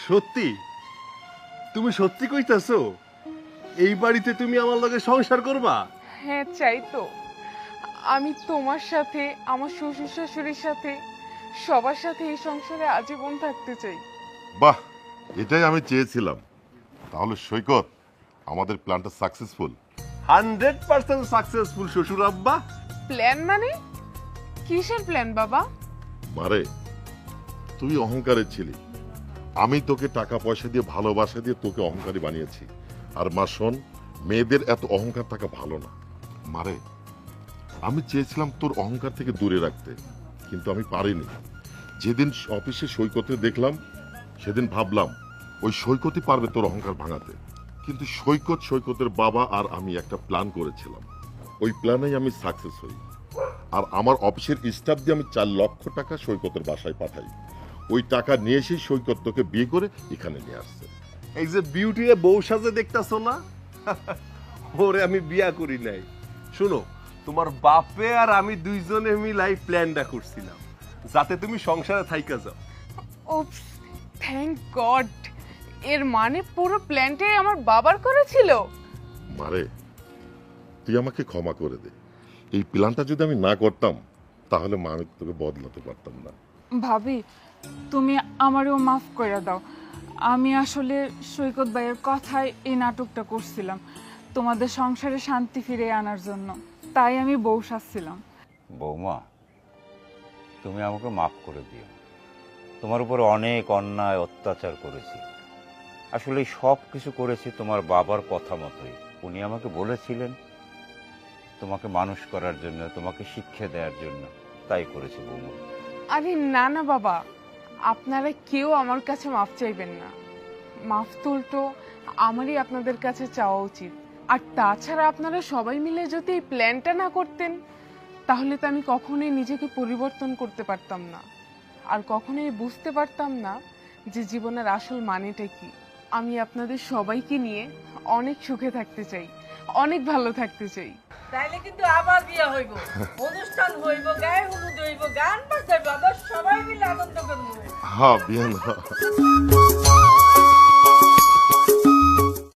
সত্যি? তুমি সত্যি কইতাছো? এই বাড়িতে তুমি আমার লগে সংসার করবা? হ্যাঁ, চাই তো। আমি তোমার সাথে, আমার শ্বশুর শাশুড়ির সাথে, সবার সাথে এই সংসারে আজীবন থাকতে চাই। বাহ, এটাই আমি চেয়েছিলাম। তাহলে সৈকত, আমাদের প্ল্যানটা সাকসেসফুল। 100% সাকসেসফুল শ্বশুর আব্বা। প্ল্যান মানে? কিসের প্ল্যান বাবা? মারে, তুই অহংকারের ছিলি, আমি তোকে টাকা পয়সা দিয়ে ভালোবাসা দিয়ে তোকে অহংকারী বানিয়েছি। আর মা শোন, মেয়েদের এত অহংকার থাকা ভালো না। মারে, আমি চেয়েছিলাম তোর অহংকার থেকে দূরে রাখতে, কিন্তু আমি পারিনি। যেদিন অফিসে সৈকতে দেখলাম, সেদিন ভাবলাম ওই সৈকতই পারবে তোর অহংকার ভাঙাতে। কিন্তু সৈকতের বাবা আর আমি একটা প্ল্যান করেছিলাম, ওই প্ল্যানেই আমি সাকসেস হই। আর আমার অফিসের স্টাফ দিয়ে আমি 4 লক্ষ টাকা সৈকতের বাসায় পাঠাই। ওই টাকা নিয়ে এসেই সৈকত তোকে বিয়ে করে এখানে নিয়ে আসছে। এই যে বিউটিরে বউ সাজে দেখতাছো না, ওরে আমি বিয়া করি নাই। শুনো, তোমার বাপে আর আমি দুইজনে মিলাই প্ল্যানটা করছিলাম যাতে তুমি সংসারে থাইকা যাও। ওপস, থ্যাংক গড। এর মানে পুরো প্ল্যানটাই আমার বাবার করেছিল। মারে, তুই আমাকে ক্ষমা করে দে। এই প্ল্যানটা যদি আমি না করতাম, তাহলে মা আমি তোকে বদলাতে পারতাম না। ভাবি, তুমি আমারও মাফ করে দাও। আমি আসলে সৈকত ভাইয়ের কথায় এই নাটকটা করছিলাম, তোমাদের সংসারে শান্তি ফিরে আনার জন্য। তাই আমি বউ সাজছিলাম। বৌমা, তুমি আমাকে মাফ করে দিও। তোমার উপর অনেক অন্যায় অত্যাচার করেছি। আসলে সব কিছু করেছি তোমার বাবার কথা মতোই। উনি আমাকে বলেছিলেন তোমাকে মানুষ করার জন্য, তোমাকে শিক্ষা দেওয়ার জন্য, তাই করেছি বৌমা। আরে না না বাবা, আপনারা কেউ আমার কাছে মাফ চাইবেন না। মাফ তো উল্টো আমারই আপনাদের কাছে চাওয়া উচিত। আর তাছাড়া আপনারা সবাই মিলে যদি এই প্ল্যানটা না করতেন, তাহলে তো আমি কখনোই নিজেকে পরিবর্তন করতে পারতাম না, আর কখনোই বুঝতে পারতাম না যে জীবনের আসল মানেটা কি। আমি আপনাদের সবাইকে নিয়ে অনেক সুখে থাকতে চাই, অনেক ভালো থাকতে চাই। তাইলে কিন্তু আবার বিয়া হইব, অনুষ্ঠান হইব, গায়ে হলুদ হইব, গান বাজাইব, আবার সবাই মিলে আনন্দ করবো। হ্যাঁ, বিয়ে না।